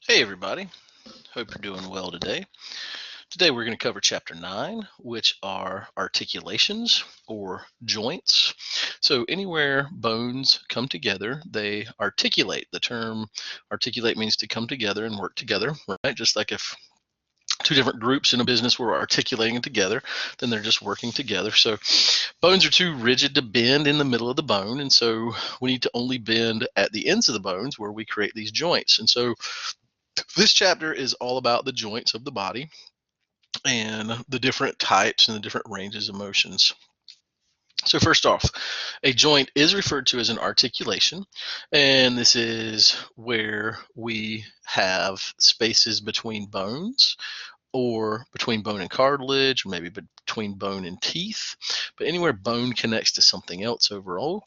Hey everybody, hope you're doing well today. Today we're going to cover chapter 9, which are articulations or joints. So anywhere bones come together, they articulate. The term articulate means to come together and work together, right? Just like if two different groups in a business were articulating together, then they're just working together. So bones are too rigid to bend in the middle of the bone, and so we need to only bend at the ends of the bones where we create these joints. And so this chapter is all about the joints of the body and the different types and the different ranges of motions. So first off, a joint is referred to as an articulation, and this is where we have spaces between bones or between bone and cartilage, or maybe between bone and teeth, but anywhere bone connects to something else overall,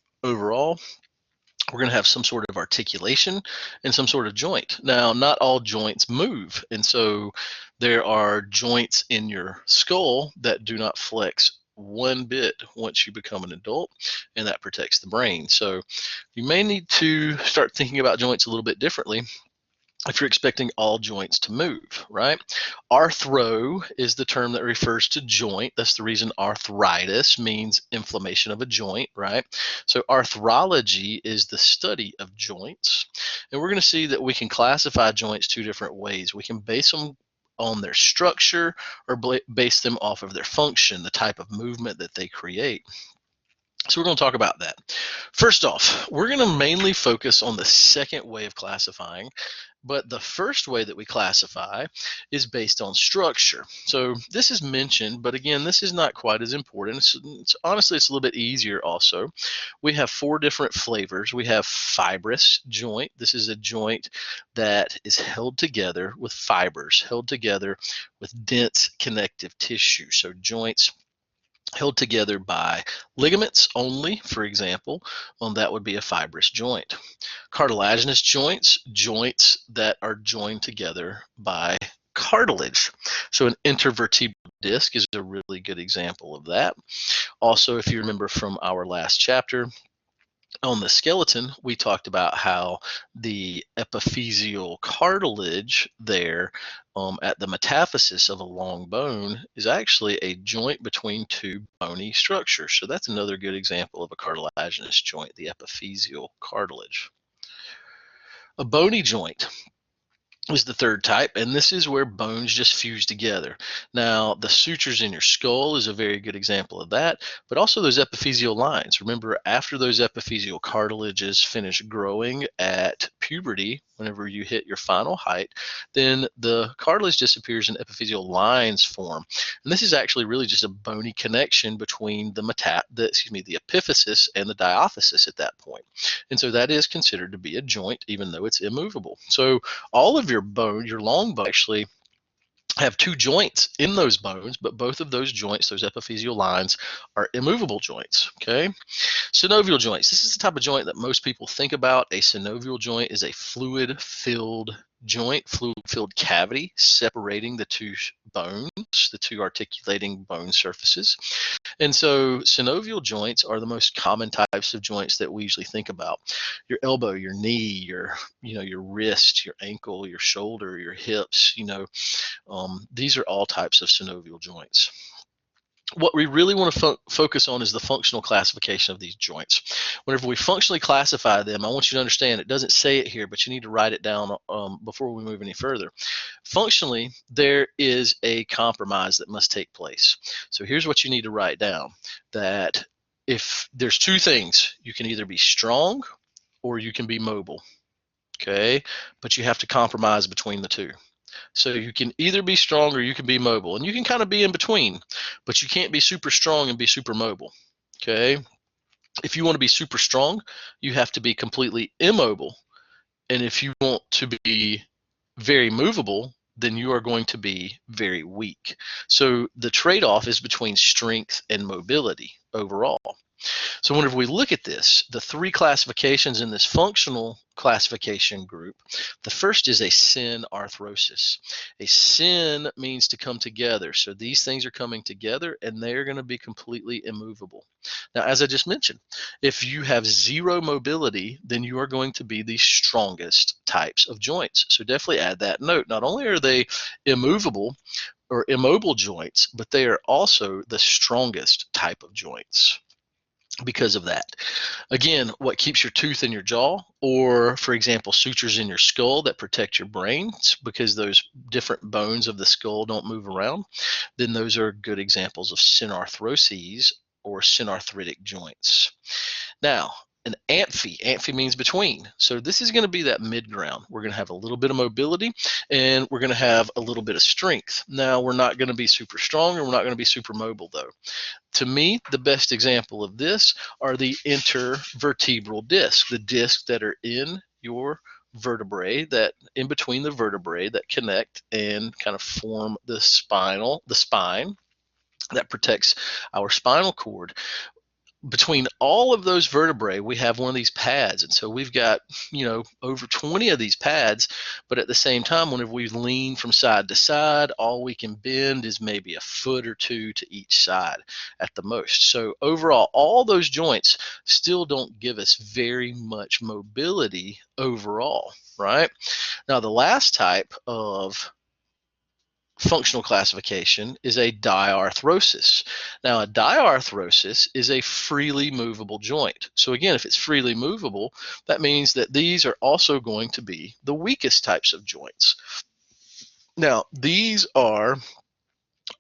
we're going to have some sort of articulation and some sort of joint. Now, not all joints move, and so there are joints in your skull that do not flex one bit once you become an adult, and that protects the brain. So you may need to start thinking about joints a little bit differently if you're expecting all joints to move, right? Arthro is the term that refers to joint. That's the reason arthritis means inflammation of a joint, right? So arthrology is the study of joints. And we're going to see that we can classify joints two different ways. We can base them on their structure or base them off of their function, the type of movement that they create. So we're going to talk about that. First off, we're going to mainly focus on the second way of classifying, but the first way that we classify is based on structure. So this is mentioned, but again, this is not quite as important. Honestly, it's a little bit easier also. We have four different flavors. We have fibrous joint. This is a joint that is held together with fibers, held together with dense connective tissue. So joints held together by ligaments only, for example, that would be a fibrous joint. Cartilaginous joints, joints that are joined together by cartilage. So an intervertebral disc is a really good example of that. Also, if you remember from our last chapter, on the skeleton, we talked about how the epiphyseal cartilage there at the metaphysis of a long bone is actually a joint between two bony structures. So that's another good example of a cartilaginous joint, the epiphyseal cartilage. A bony joint is the third type, and this is where bones just fuse together. Now, the sutures in your skull is a very good example of that, but also those epiphyseal lines. Remember, after those epiphyseal cartilages finish growing at puberty, whenever you hit your final height, then the cartilage disappears and epiphyseal lines form. And this is actually really just a bony connection between the epiphysis and the diaphysis at that point. And so that is considered to be a joint, even though it's immovable. So all of your bone, your long bone, actually have two joints in those bones, but both of those joints, those epiphyseal lines, are immovable joints. Okay. Synovial joints. This is the type of joint that most people think about. A synovial joint is a fluid-filled joint, fluid-filled cavity separating the two bones, the two articulating bone surfaces. And so synovial joints are the most common types of joints that we usually think about. Your elbow, your knee, your wrist, your ankle, your shoulder, your hips, these are all types of synovial joints. What we really want to focus on is the functional classification of these joints. Whenever we functionally classify them, I want you to understand, it doesn't say it here, but you need to write it down before we move any further. Functionally, there is a compromise that must take place. So here's what you need to write down, that if there's two things, you can either be strong or you can be mobile, okay? But you have to compromise between the two. So you can either be strong or you can be mobile, and you can kind of be in between, but you can't be super strong and be super mobile. Okay. If you want to be super strong, you have to be completely immobile. And if you want to be very movable, then you are going to be very weak. So the trade-off is between strength and mobility overall. So whenever we look at this, the three classifications in this functional classification group, the first is a synarthrosis. A syn means to come together. So these things are coming together and they're going to be completely immovable. Now, as I just mentioned, if you have zero mobility, then you are going to be the strongest types of joints. So definitely add that note. Not only are they immovable or immobile joints, but they are also the strongest type of joints because of that. Again, what keeps your tooth in your jaw, or for example, sutures in your skull that protect your brains because those different bones of the skull don't move around, then those are good examples of synarthroses or synarthritic joints. Now, an amphi means between. So this is going to be that mid ground. We're going to have a little bit of mobility and we're going to have a little bit of strength. Now, we're not going to be super strong and we're not going to be super mobile though. To me, the best example of this are the intervertebral discs, the discs that are in your vertebrae, that in between the vertebrae that connect and kind of form the spine that protects our spinal cord. Between all of those vertebrae, we have one of these pads. And so we've got, over 20 of these pads. But at the same time, whenever we lean from side to side, all we can bend is maybe a foot or two to each side at the most. So overall, all those joints still don't give us very much mobility overall, right? Now, the last type of functional classification is a diarthrosis. Now, a diarthrosis is a freely movable joint. So again, if it's freely movable, that means that these are also going to be the weakest types of joints. Now, these are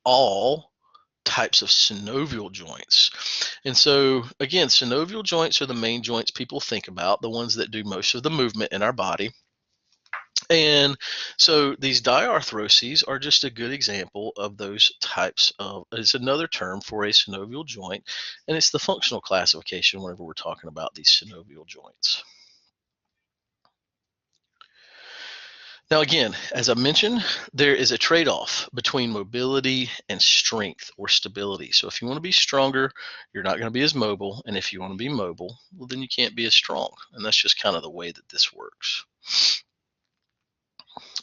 all types of synovial joints. And so again, synovial joints are the main joints people think about, the ones that do most of the movement in our body. And so these diarthroses are just a good example of those types of, it's another term for a synovial joint, and it's the functional classification whenever we're talking about these synovial joints. Now, again, as I mentioned, there is a trade-off between mobility and strength or stability. So if you want to be stronger, you're not going to be as mobile. And if you want to be mobile, well, then you can't be as strong. And that's just kind of the way that this works.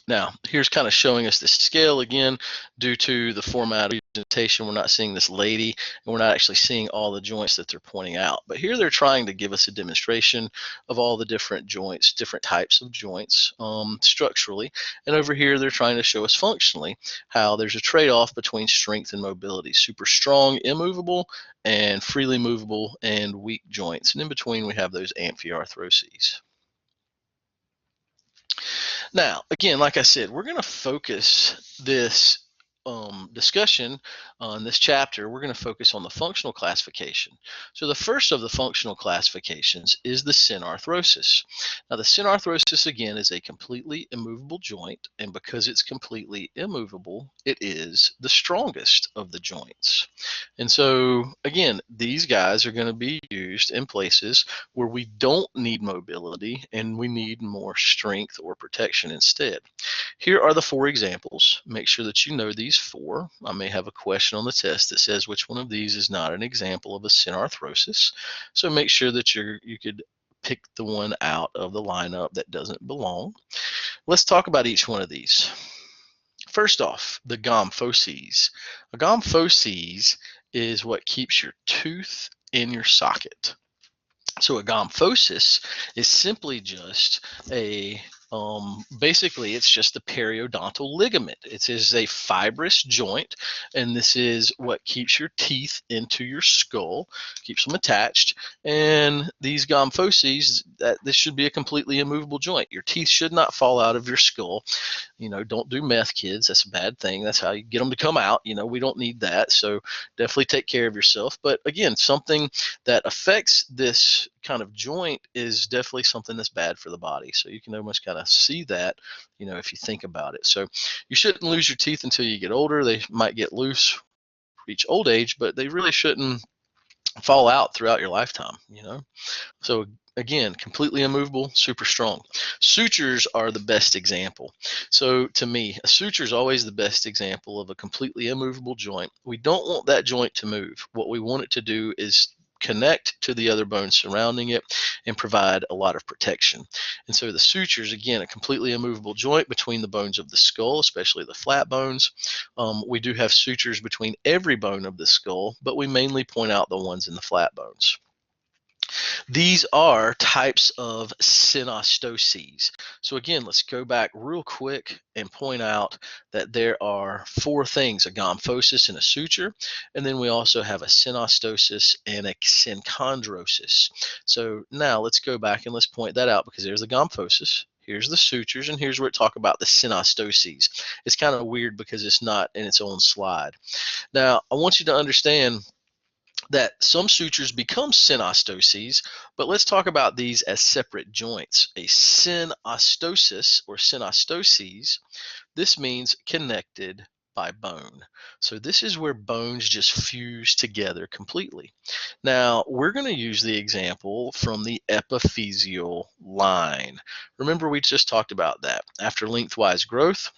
Now, here's kind of showing us the scale again. Due to the format of presentation, we're not seeing this lady, and we're not actually seeing all the joints that they're pointing out. But here they're trying to give us a demonstration of all the different joints, different types of joints structurally. And over here, they're trying to show us functionally how there's a trade-off between strength and mobility. Super strong, immovable, and freely movable and weak joints. And in between, we have those amphiarthroses. Now, again, like I said, we're going to focus this discussion on this chapter. We're going to focus on the functional classification. So the first of the functional classifications is the synarthrosis. Now, the synarthrosis, again, is a completely immovable joint, and because it's completely immovable, it is the strongest of the joints. And so, again, these guys are going to be used in places where we don't need mobility and we need more strength or protection instead. Here are the 4 examples. Make sure that you know these 4. I may have a question on the test that says which one of these is not an example of a synarthrosis. So make sure that you could pick the one out of the lineup that doesn't belong. Let's talk about each one of these. First off, the gomphoses. A gomphoses is what keeps your tooth in your socket. So a gomphosis is simply just a basically it's just the periodontal ligament. It is a fibrous joint, and this is what keeps your teeth into your skull, keeps them attached. And these gomphoses, this should be a completely immovable joint. Your teeth should not fall out of your skull. Don't do meth, kids. That's a bad thing. That's how you get them to come out. We don't need that. So definitely take care of yourself. But again, something that affects this kind of joint is definitely something that's bad for the body. So you can almost kind of see that, if you think about it. So you shouldn't lose your teeth until you get older. They might get loose, reach old age, but they really shouldn't fall out throughout your lifetime, So again, completely immovable, super strong. Sutures are the best example. So to me, a suture is always the best example of a completely immovable joint. We don't want that joint to move. What we want it to do is connect to the other bones surrounding it and provide a lot of protection. And so the sutures, again, a completely immovable joint between the bones of the skull, especially the flat bones. We do have sutures between every bone of the skull, but we mainly point out the ones in the flat bones. These are types of synostoses. So again, let's go back real quick and point out that there are four things: a gomphosis and a suture, and then we also have a synostosis and a synchondrosis. So now let's go back and let's point that out, because there's the gomphosis, here's the sutures, and here's where it talk about the synostoses. It's kind of weird because it's not in its own slide. Now, I want you to understand that some sutures become synostoses, but let's talk about these as separate joints. A synostosis or synostoses, this means connected by bone. So this is where bones just fuse together completely. Now, we're going to use the example from the epiphyseal line. Remember, we just talked about that. After lengthwise growth,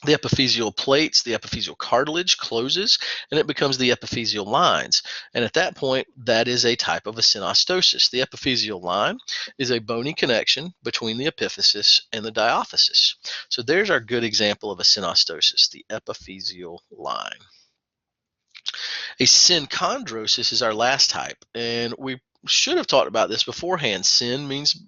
the epiphyseal plates, the epiphyseal cartilage closes, and it becomes the epiphyseal lines. And at that point, that is a type of a synostosis. The epiphyseal line is a bony connection between the epiphysis and the diaphysis. So there's our good example of a synostosis, the epiphyseal line. A synchondrosis is our last type, and we should have talked about this beforehand. Syn means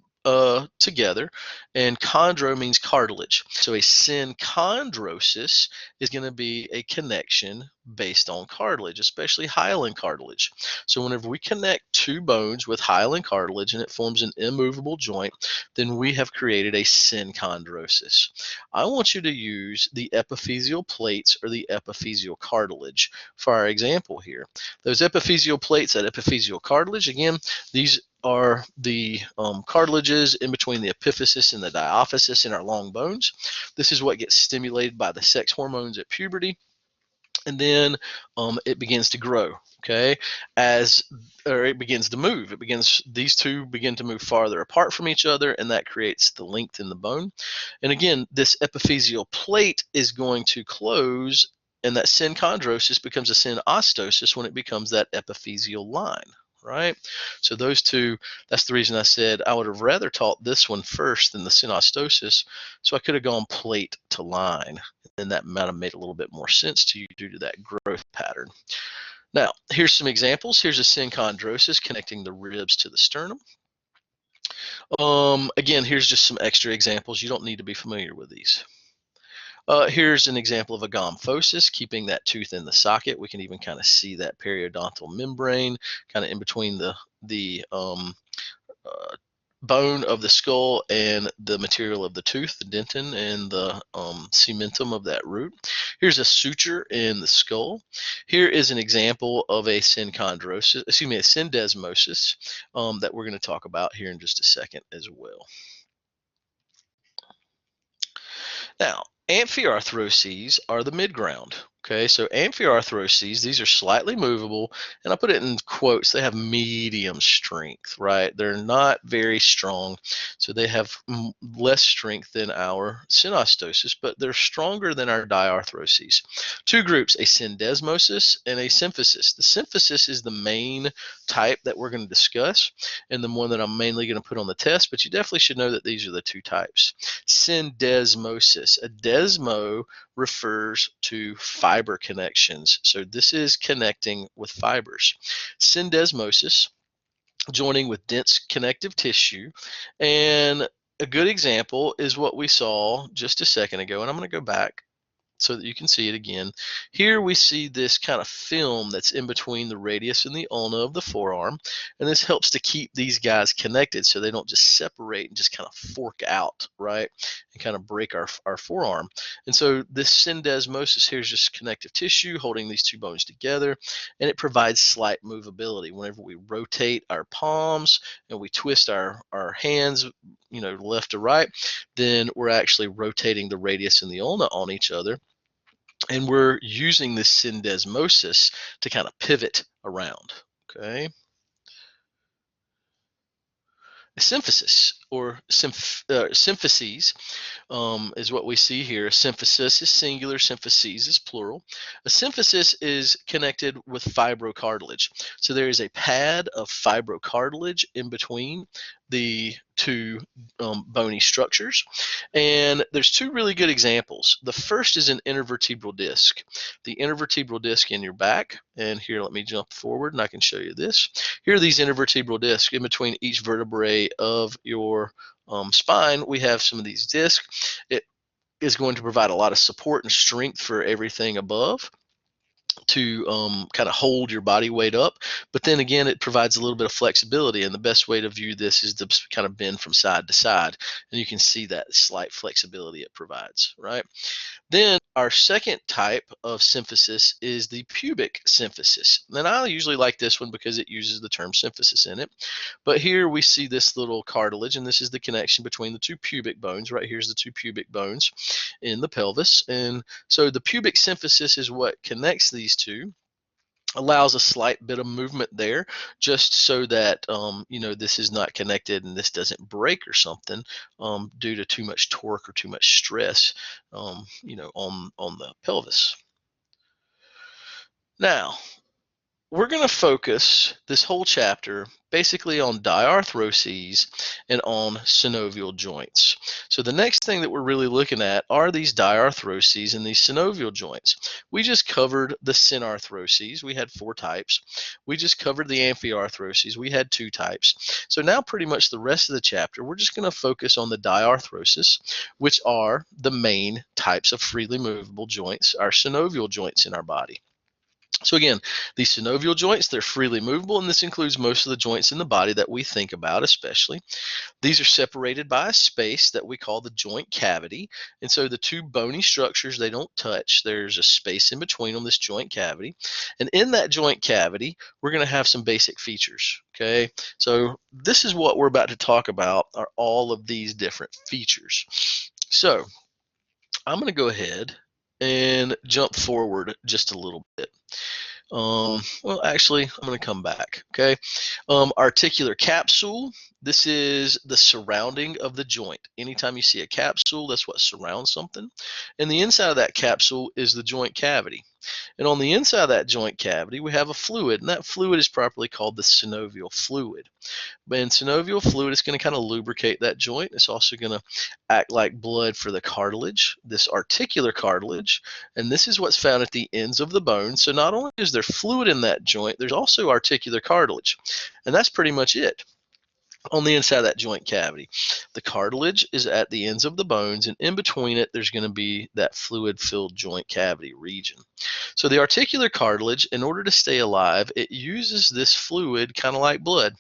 together, and chondro means cartilage. So a synchondrosis is going to be a connection based on cartilage, especially hyaline cartilage. So whenever we connect two bones with hyaline cartilage and it forms an immovable joint, then we have created a synchondrosis. I want you to use the epiphyseal plates or the epiphyseal cartilage for our example here. Those epiphyseal plates, that epiphyseal cartilage, again, these are the cartilages in between the epiphysis and the diaphysis in our long bones. This is what gets stimulated by the sex hormones at puberty, and then it begins to grow. Okay, or it begins to move. These two begin to move farther apart from each other, and that creates the length in the bone. And again, this epiphyseal plate is going to close, and that synchondrosis becomes a synostosis when it becomes that epiphyseal line. Right? So those two, that's the reason I said I would have rather taught this one first than the synostosis. So I could have gone plate to line, and that might have made a little bit more sense to you due to that growth pattern. Now, here's some examples. Here's a synchondrosis connecting the ribs to the sternum. Again, here's just some extra examples. You don't need to be familiar with these. Here's an example of a gomphosis, keeping that tooth in the socket. We can even kind of see that periodontal membrane kind of in between the bone of the skull and the material of the tooth, the dentin and the cementum of that root. Here's a suture in the skull. Here is an example of a synchondrosis, a syndesmosis that we're going to talk about here in just a second as well. Now, amphiarthroses are the midground. Okay, so amphiarthroses, these are slightly movable, and I put it in quotes. They have medium strength, right? They're not very strong, so they have less strength than our synostosis, but they're stronger than our diarthroses. Two groups, a syndesmosis and a symphysis. The symphysis is the main type that we're going to discuss, and the one that I'm mainly going to put on the test, but you definitely should know that these are the two types. Syndesmosis. A desmo refers to fiber connections. So this is connecting with fibers. Syndesmosis, joining with dense connective tissue. And a good example is what we saw just a second ago. And I'm going to go back so that you can see it again. Here we see this kind of film that's in between the radius and the ulna of the forearm, and this helps to keep these guys connected so they don't just separate and just kind of fork out, right, and kind of break our forearm. And so this syndesmosis here is just connective tissue holding these two bones together, and it provides slight movability. Whenever we rotate our palms and we twist our hands, left to right, then we're actually rotating the radius and the ulna on each other. And we're using this syndesmosis to kind of pivot around, okay? A symphysis. or symphyses is what we see here. Symphysis is singular, symphyses is plural. A symphysis is connected with fibrocartilage. So there is a pad of fibrocartilage in between the two bony structures. And there's two really good examples. The first is an intervertebral disc. The intervertebral disc in your back, and here let me jump forward and I can show you this. Here are these intervertebral discs in between each vertebrae of your spine. We have some of these discs. It is going to provide a lot of support and strength for everything above to kind of hold your body weight up. But then again, it provides a little bit of flexibility. And the best way to view this is to kind of bend from side to side. And you can see that slight flexibility it provides, right? Then our second type of symphysis is the pubic symphysis. And I usually like this one because it uses the term symphysis in it. But here we see this little cartilage, and this is the connection between the two pubic bones. Right here's the two pubic bones in the pelvis. And so the pubic symphysis is what connects these two, allows a slight bit of movement there, just so that this is not connected and this doesn't break or something due to too much torque or too much stress on the pelvis. Now we're going to focus this whole chapter basically on diarthroses and on synovial joints. So the next thing that we're really looking at are these diarthroses and these synovial joints. We just covered the synarthroses. We had 4 types. We just covered the amphiarthroses. We had 2 types. So now pretty much the rest of the chapter, we're just going to focus on the diarthrosis, which are the main types of freely movable joints, our synovial joints in our body. So again, these synovial joints, they're freely movable, and this includes most of the joints in the body that we think about especially. These are separated by a space that we call the joint cavity. And so the two bony structures, they don't touch. There's a space in between them, this joint cavity. And in that joint cavity, we're going to have some basic features, okay? So this is what we're about to talk about, are all of these different features. So I'm going to go ahead and jump forward just a little bit. Well, actually, I'm going to come back, okay? Articular capsule, this is the surrounding of the joint. Anytime you see a capsule, that's what surrounds something. And the inside of that capsule is the joint cavity. And on the inside of that joint cavity, we have a fluid, and that fluid is properly called the synovial fluid. And synovial fluid is going to kind of lubricate that joint. It's also going to act like blood for the cartilage, this articular cartilage, and this is what's found at the ends of the bone. So not only is there fluid in that joint, there's also articular cartilage, and that's pretty much it on the inside of that joint cavity. The cartilage is at the ends of the bones, and in between it, there's going to be that fluid-filled joint cavity region. So the articular cartilage, in order to stay alive, it uses this fluid kind of like blood.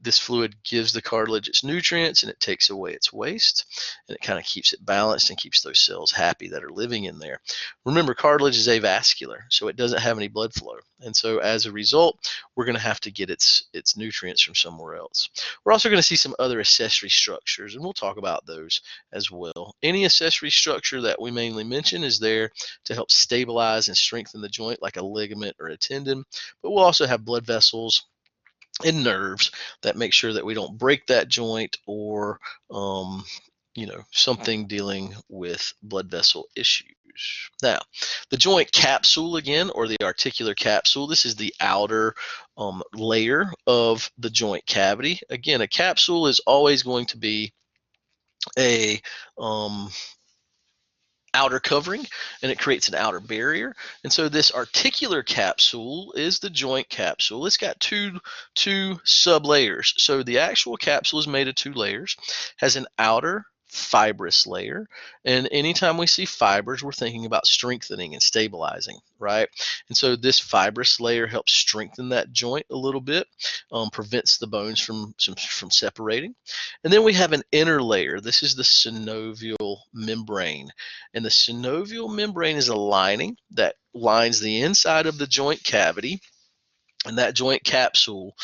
This fluid gives the cartilage its nutrients, and it takes away its waste, and it kind of keeps it balanced and keeps those cells happy that are living in there. Remember, cartilage is avascular, so it doesn't have any blood flow. And so as a result, we're going to have to get its nutrients from somewhere else. We're also going to see some other accessory structures, and we'll talk about those as well. Any accessory structure that we mainly mention is there to help stabilize and strengthen the joint, like a ligament or a tendon, but we'll also have blood vessels and nerves that make sure that we don't break that joint or something dealing with blood vessel issues. Now, the joint capsule again, or the articular capsule, this is the outer layer of the joint cavity. Again, a capsule is always going to be a outer covering, and it creates an outer barrier. And so this articular capsule is the joint capsule. It's got two sub layers. So the actual capsule is made of 2 layers, has an outer fibrous layer, and anytime we see fibers, we're thinking about strengthening and stabilizing, right? And so this fibrous layer helps strengthen that joint a little bit, prevents the bones from separating. And then we have an inner layer. This is the synovial membrane, and the synovial membrane is a lining that lines the inside of the joint cavity, and that joint capsule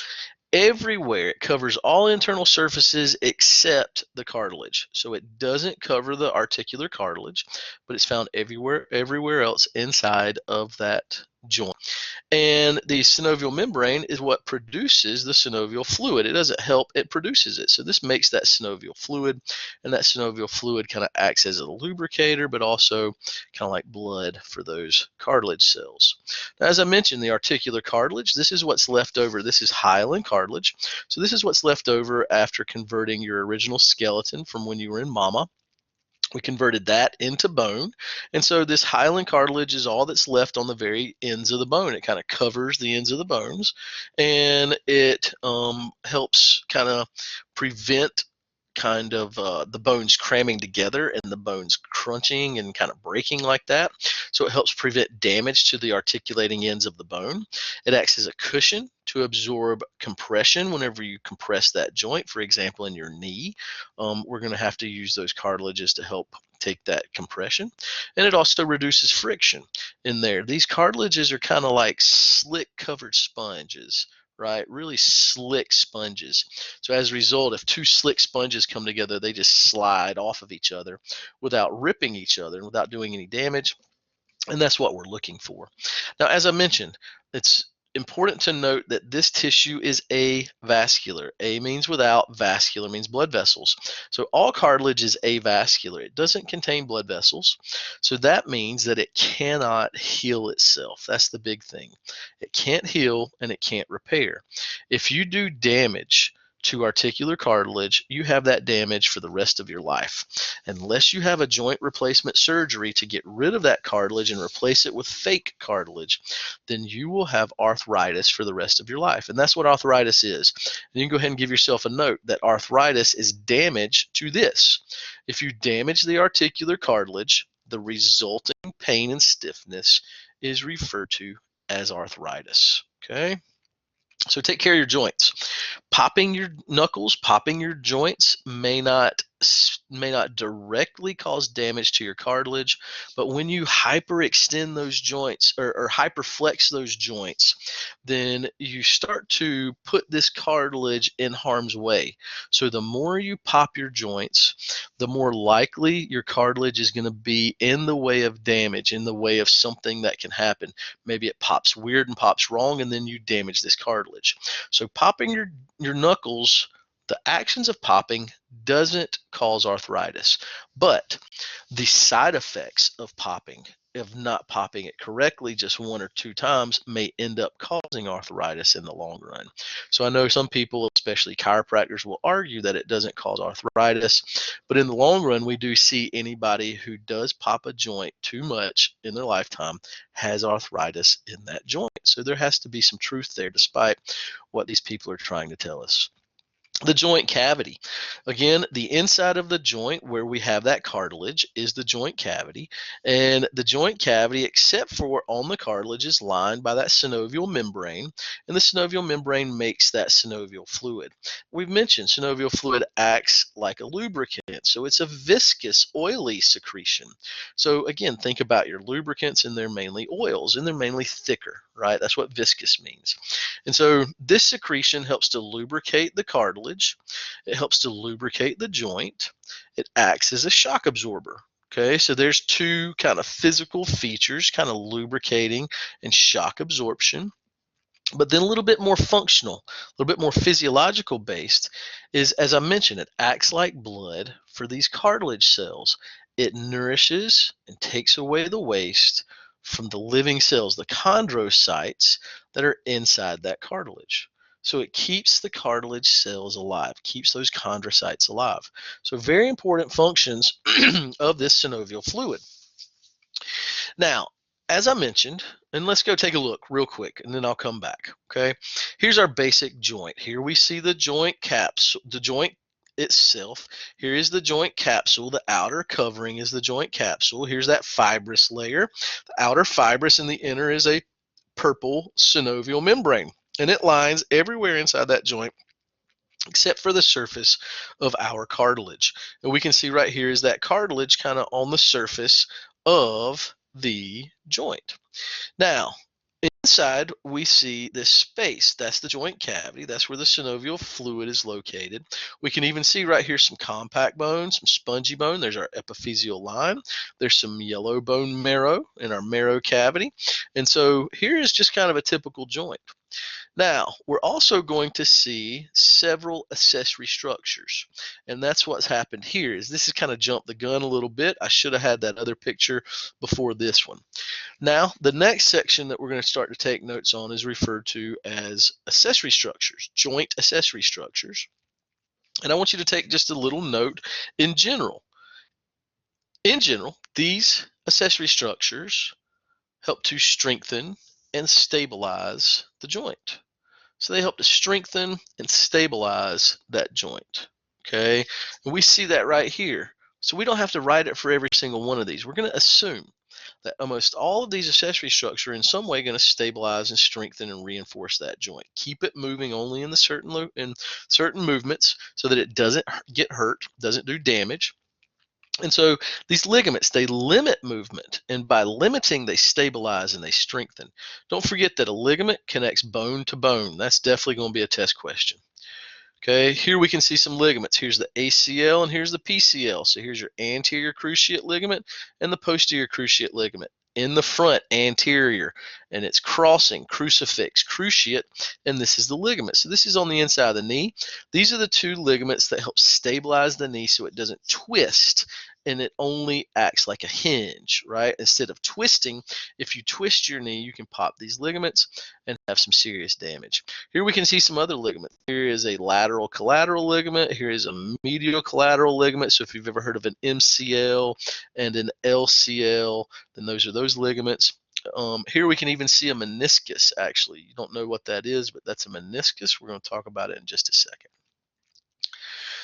everywhere, it covers all internal surfaces except the cartilage. So it doesn't cover the articular cartilage, but it's found everywhere else inside of that joint. And the synovial membrane is what produces the synovial fluid. It doesn't help, it produces it. So this makes that synovial fluid, and that synovial fluid kind of acts as a lubricator, but also kind of like blood for those cartilage cells. Now, as I mentioned, the articular cartilage, this is what's left over. This is hyaline cartilage. So this is what's left over after converting your original skeleton from when you were in mama. We converted that into bone. And so this hyaline cartilage is all that's left on the very ends of the bone. It kind of covers the ends of the bones, and it helps kind of prevent the bones cramming together and the bones crunching and kind of breaking like that. So it helps prevent damage to the articulating ends of the bone. It acts as a cushion to absorb compression whenever you compress that joint. For example, in your knee, we're going to have to use those cartilages to help take that compression. And it also reduces friction in there. These cartilages are kind of like slick covered sponges, right? Really slick sponges. So as a result, if two slick sponges come together, they just slide off of each other without ripping each other and without doing any damage. And that's what we're looking for. Now, as I mentioned, it's important to note that this tissue is avascular. A means without, vascular means blood vessels. So all cartilage is avascular. It doesn't contain blood vessels. So that means that it cannot heal itself. That's the big thing. It can't heal and it can't repair. If you do damage to articular cartilage, you have that damage for the rest of your life. Unless you have a joint replacement surgery to get rid of that cartilage and replace it with fake cartilage, then you will have arthritis for the rest of your life. And that's what arthritis is. And you can go ahead and give yourself a note that arthritis is damage to this. If you damage the articular cartilage, the resulting pain and stiffness is referred to as arthritis. Okay? So take care of your joints. Popping your knuckles, popping your joints may not directly cause damage to your cartilage, but when you hyperextend those joints or hyperflex those joints, then you start to put this cartilage in harm's way. So the more you pop your joints, the more likely your cartilage is going to be in the way of damage, in the way of something that can happen. Maybe it pops weird and pops wrong, and then you damage this cartilage. So popping your knuckles, the actions of popping doesn't cause arthritis, but the side effects of popping, of not popping it correctly just one or two times, may end up causing arthritis in the long run. So I know some people, especially chiropractors, will argue that it doesn't cause arthritis, but in the long run, we do see anybody who does pop a joint too much in their lifetime has arthritis in that joint. So there has to be some truth there, despite what these people are trying to tell us. The joint cavity. Again, the inside of the joint where we have that cartilage is the joint cavity. And the joint cavity, except for on the cartilage, is lined by that synovial membrane. And the synovial membrane makes that synovial fluid. We've mentioned synovial fluid acts like a lubricant. So it's a viscous, oily secretion. So again, think about your lubricants, and they're mainly oils, and they're mainly thicker, right? That's what viscous means. And so this secretion helps to lubricate the cartilage. It helps to lubricate the joint. It acts as a shock absorber. Okay, so there's two kind of physical features, kind of lubricating and shock absorption. But then a little bit more functional, a little bit more physiological based is, as I mentioned, it acts like blood for these cartilage cells. It nourishes and takes away the waste from the living cells, the chondrocytes that are inside that cartilage. So it keeps the cartilage cells alive, keeps those chondrocytes alive. So very important functions of this synovial fluid. Now, as I mentioned, and let's go take a look real quick, and then I'll come back, okay? Here's our basic joint. Here we see the joint capsule, the joint itself. Here is the joint capsule. The outer covering is the joint capsule. Here's that fibrous layer. The outer fibrous and the inner is a purple synovial membrane, and it lines everywhere inside that joint except for the surface of our cartilage. And we can see right here is that cartilage kind of on the surface of the joint. Now, inside, we see this space. That's the joint cavity. That's where the synovial fluid is located. We can even see right here some compact bone, some spongy bone. There's our epiphyseal line. There's some yellow bone marrow in our marrow cavity. And so here is just kind of a typical joint. Now, we're also going to see several accessory structures. And that's what's happened here. Is this has kind of jumped the gun a little bit. I should have had that other picture before this one. Now, the next section that we're going to start to take notes on is referred to as accessory structures, joint accessory structures. And I want you to take just a little note in general. In general, these accessory structures help to strengthen and stabilize the joint. So they help to strengthen and stabilize that joint. Okay, and we see that right here. So we don't have to write it for every single one of these. We're going to assume that almost all of these accessory structures are in some way going to stabilize and strengthen and reinforce that joint. Keep it moving only in certain movements so that it doesn't get hurt, doesn't do damage. And so these ligaments, they limit movement, and by limiting, they stabilize and they strengthen. Don't forget that a ligament connects bone to bone. That's definitely going to be a test question. Okay, here we can see some ligaments. Here's the ACL and here's the PCL. So here's your anterior cruciate ligament and the posterior cruciate ligament. In the front, anterior, and it's crossing crucifix, cruciate, and this is the ligament. So this is on the inside of the knee. These are the two ligaments that help stabilize the knee so it doesn't twist, and it only acts like a hinge, right? Instead of twisting, if you twist your knee, you can pop these ligaments and have some serious damage. Here we can see some other ligaments. Here is a lateral collateral ligament. Here is a medial collateral ligament. So if you've ever heard of an MCL and an LCL, then those are those ligaments. Here we can even see a meniscus, actually. You don't know what that is, but that's a meniscus. We're going to talk about it in just a second.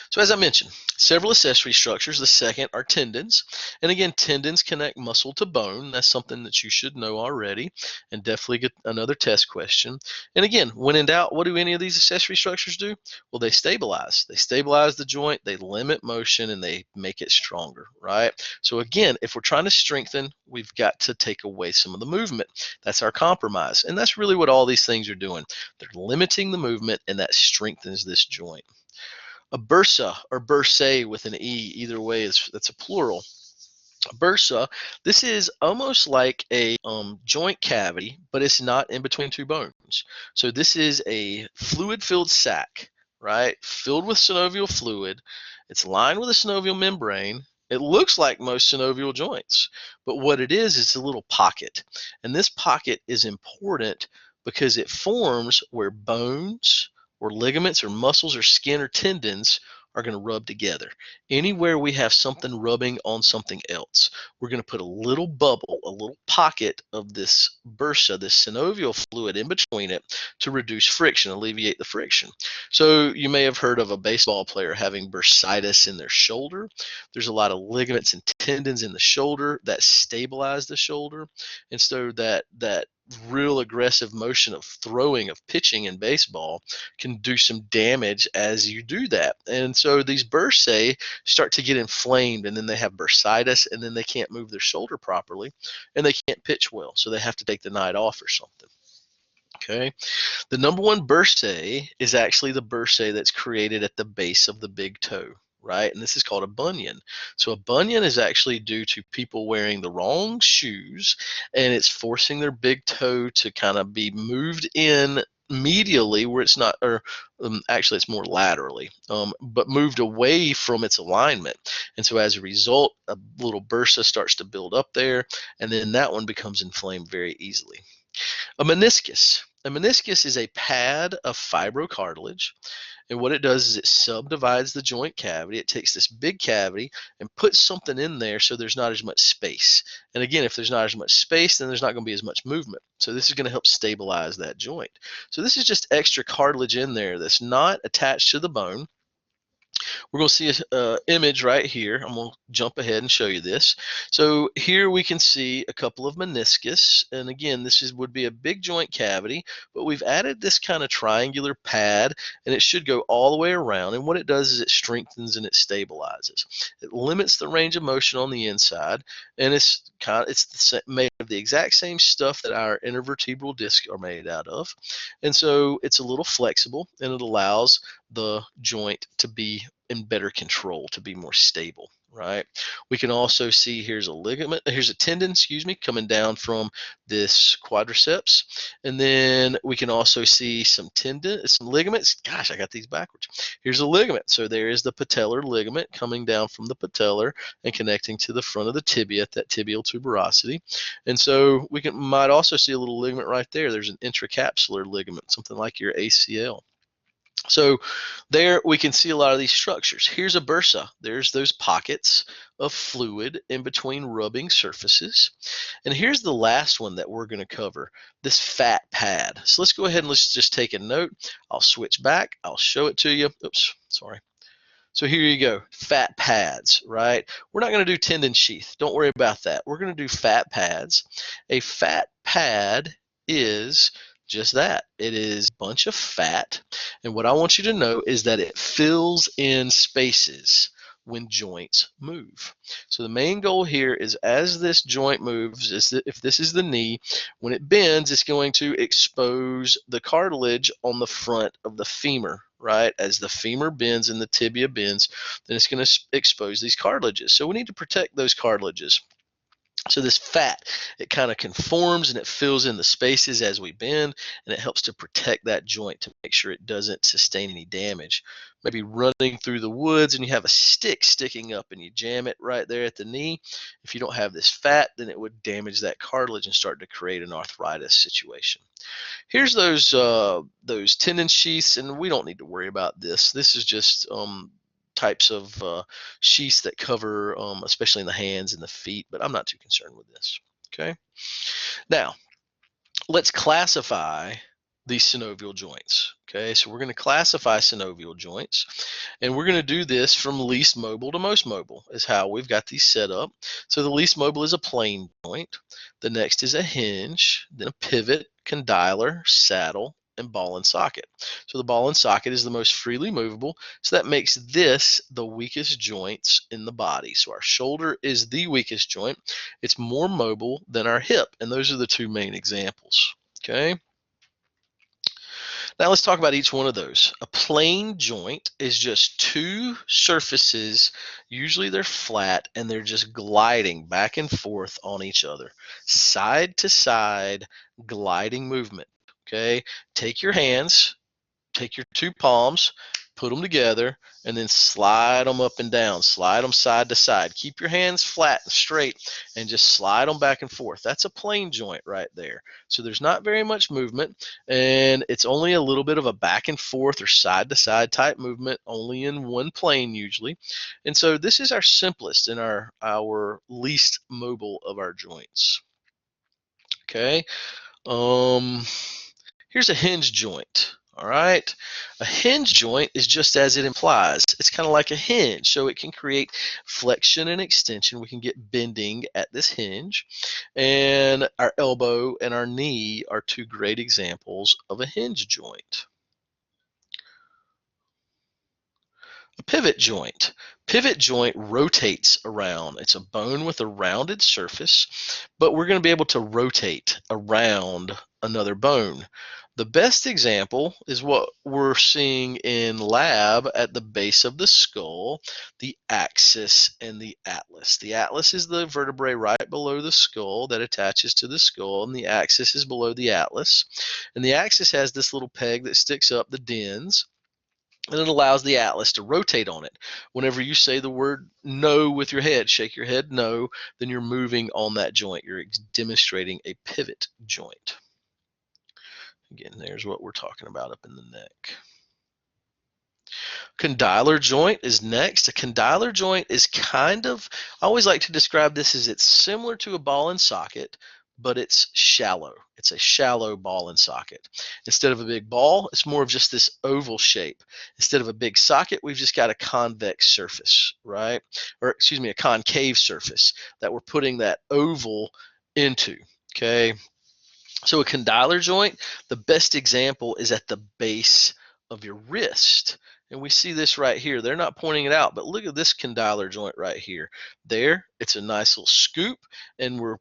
So as I mentioned, several accessory structures. The second are tendons. And again, tendons connect muscle to bone. That's something that you should know already, and definitely get another test question. And again, when in doubt, what do any of these accessory structures do? Well, they stabilize. They stabilize the joint, they limit motion, and they make it stronger, right? So again, if we're trying to strengthen, we've got to take away some of the movement. That's our compromise. And that's really what all these things are doing. They're limiting the movement, and that strengthens this joint. A bursa or bursae with an E, either way, that's a plural. A bursa, this is almost like a joint cavity, but it's not in between two bones. So this is a fluid-filled sac, right? Filled with synovial fluid. It's lined with a synovial membrane. It looks like most synovial joints, but what it is, it's a little pocket. And this pocket is important because it forms where bones or ligaments or muscles or skin or tendons are going to rub together. Anywhere we have something rubbing on something else, we're going to put a little bubble, a little pocket of this bursa, this synovial fluid in between it to reduce friction, alleviate the friction. So you may have heard of a baseball player having bursitis in their shoulder. There's a lot of ligaments and tendons in the shoulder that stabilize the shoulder. And so that real aggressive motion of throwing, of pitching in baseball can do some damage as you do that. And so these bursae start to get inflamed, and then they have bursitis, and then they can't move their shoulder properly, and they can't pitch well. So they have to take the night off or something. Okay. The number one bursae is actually the bursae that's created at the base of the big toe, right? And this is called a bunion. So a bunion is actually due to people wearing the wrong shoes, and it's forcing their big toe to kind of be moved in medially where it's not, or actually it's more laterally, but moved away from its alignment. And so as a result, a little bursa starts to build up there, and then that one becomes inflamed very easily. A meniscus. A meniscus is a pad of fibrocartilage, and what it does is it subdivides the joint cavity. It takes this big cavity and puts something in there so there's not as much space. And again, if there's not as much space, then there's not going to be as much movement. So this is going to help stabilize that joint. So this is just extra cartilage in there that's not attached to the bone. We're going to see an image right here. I'm going to jump ahead and show you this. So here we can see a couple of meniscus. And again, would be a big joint cavity, but we've added this kind of triangular pad, and it should go all the way around. And what it does is it strengthens and it stabilizes. It limits the range of motion on the inside, and it's made of the exact same stuff that our intervertebral discs are made out of. And so it's a little flexible, and it allows the joint to be in better control, to be more stable, right? We can also see here's a tendon, excuse me, coming down from this quadriceps. And then we can also see some ligaments. Gosh, I got these backwards. Here's a ligament. So there is the patellar ligament coming down from the patellar and connecting to the front of the tibia at that tibial tuberosity. And so we might also see a little ligament right there. There's an intracapsular ligament, something like your ACL. So there we can see a lot of these structures. Here's a bursa. There's those pockets of fluid in between rubbing surfaces. And here's the last one that we're going to cover, this fat pad. So let's go ahead and let's just take a note. I'll switch back. I'll show it to you. Oops, sorry. So here you go, fat pads, right? We're not going to do tendon sheath. Don't worry about that. We're going to do fat pads. A fat pad is just that. It is a bunch of fat. And what I want you to know is that it fills in spaces when joints move. So the main goal here is as this joint moves, if this is the knee, when it bends, it's going to expose the cartilage on the front of the femur, right? As the femur bends and the tibia bends, then it's going to expose these cartilages. So we need to protect those cartilages. So this fat, it kind of conforms and it fills in the spaces as we bend, and it helps to protect that joint to make sure it doesn't sustain any damage. Maybe running through the woods and you have a stick sticking up and you jam it right there at the knee. If you don't have this fat, then it would damage that cartilage and start to create an arthritis situation. Here's those tendon sheaths, and we don't need to worry about this. This is just types of sheaths that cover, especially in the hands and the feet, but I'm not too concerned with this. Okay. Now, let's classify these synovial joints. Okay, so we're going to classify synovial joints, and we're going to do this from least mobile to most mobile is how we've got these set up. So the least mobile is a plane joint. The next is a hinge, then a pivot, condylar, saddle, and ball and socket. So the ball and socket is the most freely movable, so that makes this the weakest joints in the body. So our shoulder is the weakest joint. It's more mobile than our hip, and those are the two main examples. Okay. Now let's talk about each one of those. A plane joint is just two surfaces, usually they're flat, and they're just gliding back and forth on each other. Side to side gliding movement. Okay, take your hands, take your two palms, put them together, and then slide them up and down. Slide them side to side. Keep your hands flat and straight and just slide them back and forth. That's a plane joint right there. So there's not very much movement, and it's only a little bit of a back and forth or side to side type movement, only in one plane usually. And so this is our simplest and our least mobile of our joints. Okay. Here's a hinge joint. All right. A hinge joint is just as it implies. It's kind of like a hinge, so it can create flexion and extension. We can get bending at this hinge. And our elbow and our knee are two great examples of a hinge joint. A pivot joint. Pivot joint rotates around. It's a bone with a rounded surface, but we're going to be able to rotate around another bone. The best example is what we're seeing in lab at the base of the skull, the axis and the atlas. The atlas is the vertebrae right below the skull that attaches to the skull, and the axis is below the atlas. And the axis has this little peg that sticks up, the dens, and it allows the atlas to rotate on it. Whenever you say the word no with your head, shake your head no, then you're moving on that joint. You're demonstrating a pivot joint. Again, there's what we're talking about up in the neck. Condylar joint is next. A condylar joint is I always like to describe this as it's similar to a ball and socket, but it's shallow. It's a shallow ball and socket. Instead of a big ball, it's more of just this oval shape. Instead of a big socket, we've just got a convex surface, right? Or excuse me, a concave surface that we're putting that oval into, okay? So a condylar joint, the best example is at the base of your wrist. And we see this right here. They're not pointing it out, but look at this condylar joint right here. There, it's a nice little scoop, and we're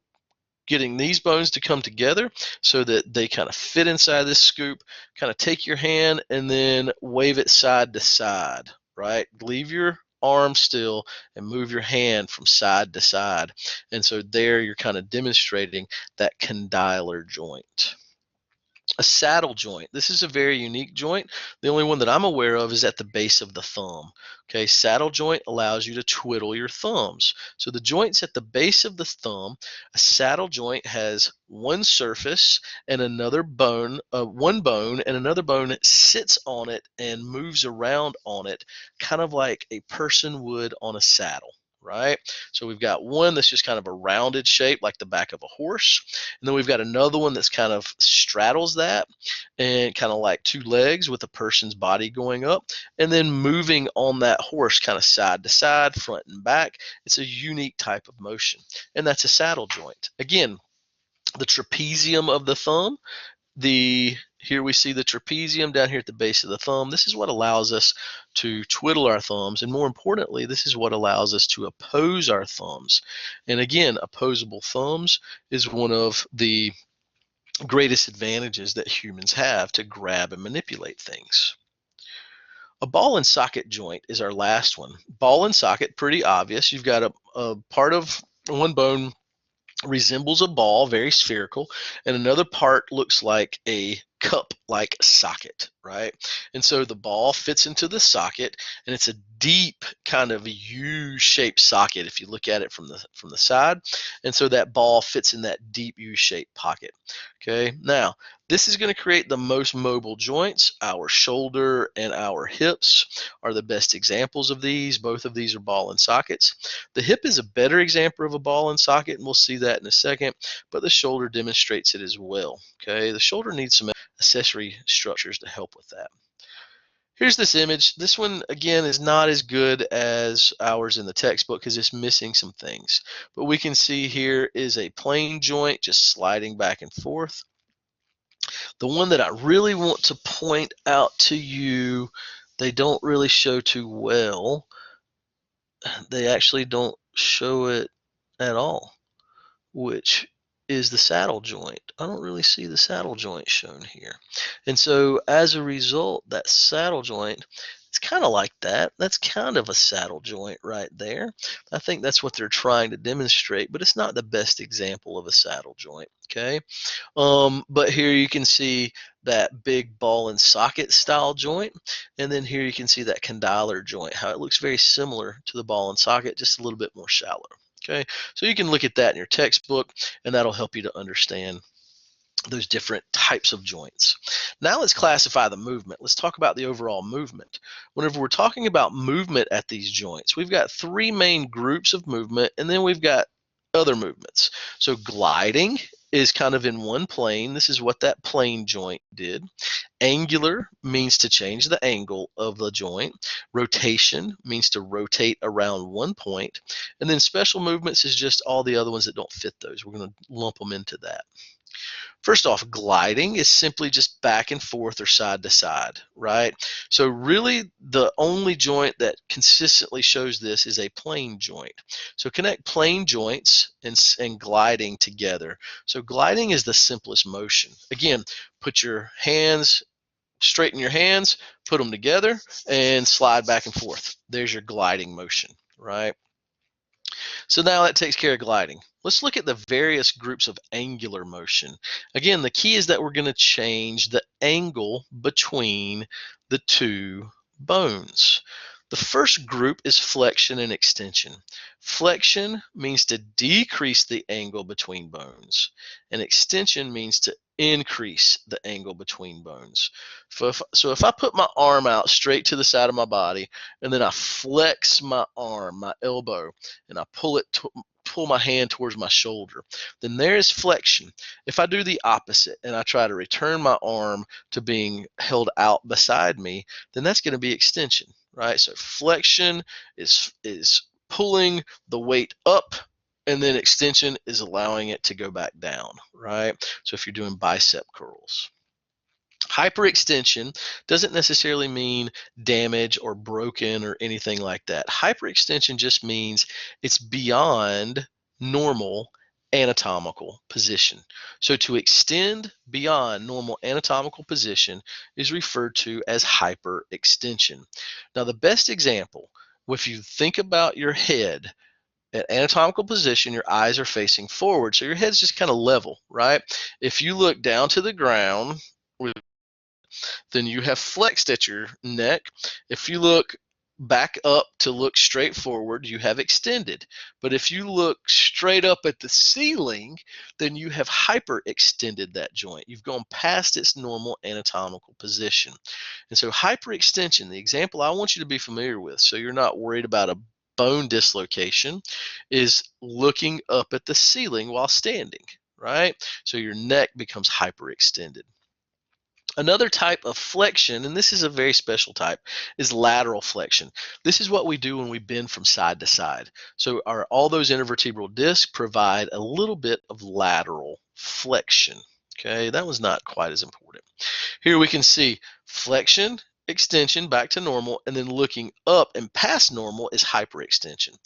getting these bones to come together so that they kind of fit inside this scoop. Kind of take your hand and then wave it side to side, right? Leave your arm still and move your hand from side to side. And so there you're kind of demonstrating that condylar joint. A saddle joint. This is a very unique joint. The only one that I'm aware of is at the base of the thumb. Okay, saddle joint allows you to twiddle your thumbs. So the joint's at the base of the thumb. A saddle joint has one surface and another bone, one bone and another bone sits on it and moves around on it, kind of like a person would on a saddle. Right? So we've got one that's just kind of a rounded shape like the back of a horse. And then we've got another one that's kind of straddles that and kind of like two legs with a person's body going up and then moving on that horse kind of side to side, front and back. It's a unique type of motion. And that's a saddle joint. Again, the trapezium of the thumb, here we see the trapezium down here at the base of the thumb. This is what allows us to twiddle our thumbs, and more importantly, this is what allows us to oppose our thumbs. And again, opposable thumbs is one of the greatest advantages that humans have to grab and manipulate things. A ball and socket joint is our last one. Ball and socket, pretty obvious. You've got a part of one bone resembles a ball, very spherical, and another part looks like a cup-like socket, right? And so the ball fits into the socket, and it's a deep kind of U-shaped socket if you look at it from the side. And so that ball fits in that deep U-shaped pocket. Okay, now this is going to create the most mobile joints. Our shoulder and our hips are the best examples of these. Both of these are ball and sockets. The hip is a better example of a ball and socket, and we'll see that in a second, but the shoulder demonstrates it as well. Okay, the shoulder needs some accessory structures to help with that. Here's this image. This one, again, is not as good as ours in the textbook because it's missing some things. But we can see here is a plane joint just sliding back and forth. The one that I really want to point out to you, they don't really show too well. They actually don't show it at all, which is the saddle joint. I don't really see the saddle joint shown here. And so as a result, that saddle joint, it's kind of like that. That's kind of a saddle joint right there. I think that's what they're trying to demonstrate, but it's not the best example of a saddle joint, okay? But here you can see that big ball and socket style joint, and then here you can see that condylar joint, how it looks very similar to the ball and socket, just a little bit more shallow. Okay, so you can look at that in your textbook, and that'll help you to understand those different types of joints. Now let's classify the movement. Let's talk about the overall movement. Whenever we're talking about movement at these joints, we've got three main groups of movement, and then we've got other movements. So gliding is kind of in one plane. This is what that plane joint did. Angular means to change the angle of the joint. Rotation means to rotate around one point. And then special movements is just all the other ones that don't fit those. We're going to lump them into that. First off, gliding is simply just back and forth or side to side, right? So really the only joint that consistently shows this is a plane joint. So connect plane joints and gliding together. So gliding is the simplest motion. Again, put your hands, straighten your hands, put them together, and slide back and forth. There's your gliding motion, right? So now that takes care of gliding. Let's look at the various groups of angular motion. Again, the key is that we're going to change the angle between the two bones. The first group is flexion and extension. Flexion means to decrease the angle between bones, and extension means to increase the angle between bones. So if I put my arm out straight to the side of my body, and then I flex my arm, my elbow, and I pull it pull my hand towards my shoulder, then there is flexion. If I do the opposite and I try to return my arm to being held out beside me, then that's going to be extension, right? So flexion is pulling the weight up, and then extension is allowing it to go back down, right? So if you're doing bicep curls. Hyperextension doesn't necessarily mean damage or broken or anything like that. Hyperextension just means it's beyond normal anatomical position. So to extend beyond normal anatomical position is referred to as hyperextension. Now, the best example, if you think about your head at anatomical position, your eyes are facing forward, so your head's just kind of level, right? If you look down to the ground, then you have flexed at your neck. If you look back up to look straight forward, you have extended. But if you look straight up at the ceiling, then you have hyperextended that joint. You've gone past its normal anatomical position. And so hyperextension, the example I want you to be familiar with, so you're not worried about a bone dislocation, is looking up at the ceiling while standing, right? So your neck becomes hyperextended. Another type of flexion, and this is a very special type, is lateral flexion. This is what we do when we bend from side to side. So all those intervertebral discs provide a little bit of lateral flexion. Okay, that was not quite as important. Here we can see flexion, extension back to normal, and then looking up and past normal is hyperextension.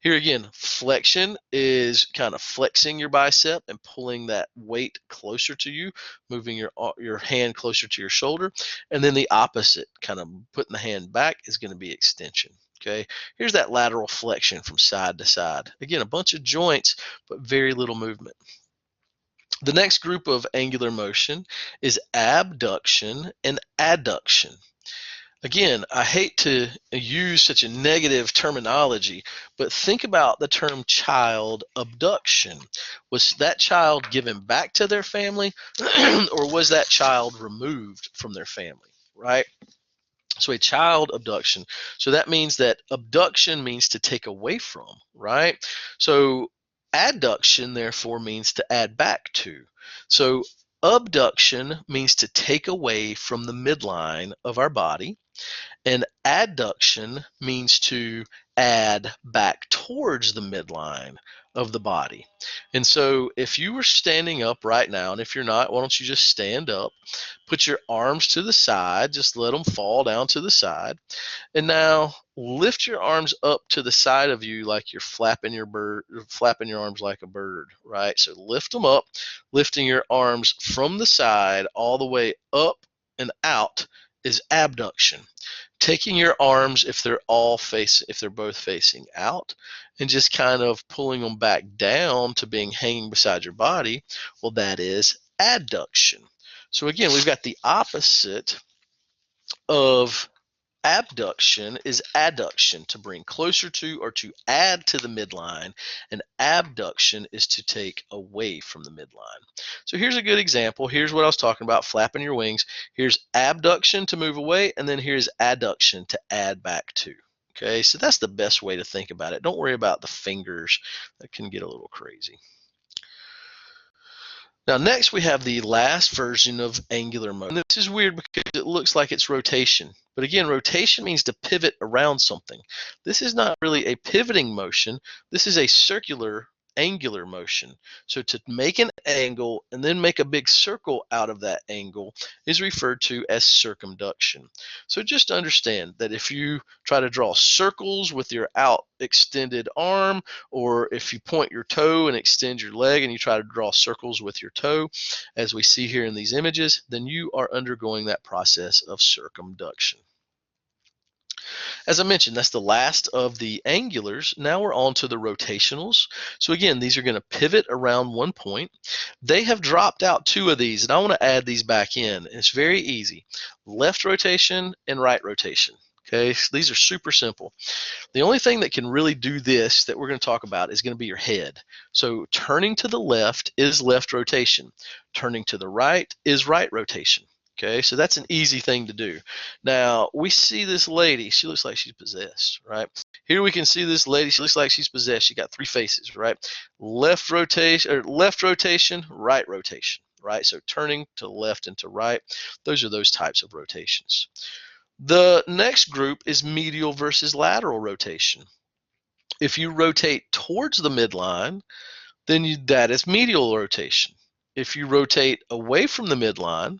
Here again, flexion is kind of flexing your bicep and pulling that weight closer to you, moving your hand closer to your shoulder, and then the opposite, kind of putting the hand back, is going to be extension. Okay, here's that lateral flexion from side to side. Again, a bunch of joints, but very little movement. The next group of angular motion is abduction and adduction. Again, I hate to use such a negative terminology, but think about the term child abduction. Was that child given back to their family, or was that child removed from their family, right? So a child abduction. So that means that abduction means to take away from, right? So adduction, therefore, means to add back to. So abduction means to take away from the midline of our body, and adduction means to add back towards the midline of the body. And so if you were standing up right now, and if you're not, why don't you just stand up, put your arms to the side, just let them fall down to the side, and now lift your arms up to the side of you like you're flapping your arms like a bird, right? So lift them up, lifting your arms from the side all the way up and out is abduction. Taking your arms, if they're both facing out, and just kind of pulling them back down to being hanging beside your body, well, that is adduction. So again, we've got the opposite of abduction is adduction, to bring closer to or to add to the midline, and abduction is to take away from the midline. So here's a good example. Here's what I was talking about, flapping your wings. Here's abduction to move away, and then here's adduction to add back to. Okay, so that's the best way to think about it. Don't worry about the fingers. That can get a little crazy. Now, next we have the last version of angular motion. This is weird because it looks like it's rotation. But again, rotation means to pivot around something. This is not really a pivoting motion. This is a circular angular motion. So to make an angle and then make a big circle out of that angle is referred to as circumduction. So just understand that if you try to draw circles with your out extended arm, or if you point your toe and extend your leg and you try to draw circles with your toe, as we see here in these images, then you are undergoing that process of circumduction. As I mentioned, that's the last of the angulars. Now we're on to the rotationals. So again, these are going to pivot around one point. They have dropped out two of these, and I want to add these back in. It's very easy. Left rotation and right rotation. Okay, so these are super simple. The only thing that can really do this that we're going to talk about is going to be your head. So turning to the left is left rotation. Turning to the right is right rotation. Okay, so that's an easy thing to do. Now, we see this lady. She looks like she's possessed, right? Here we can see this lady. She looks like she's possessed. She got three faces, right? Left rotation, right rotation, right? So turning to left and to right. Those are those types of rotations. The next group is medial versus lateral rotation. If you rotate towards the midline, then that is medial rotation. If you rotate away from the midline,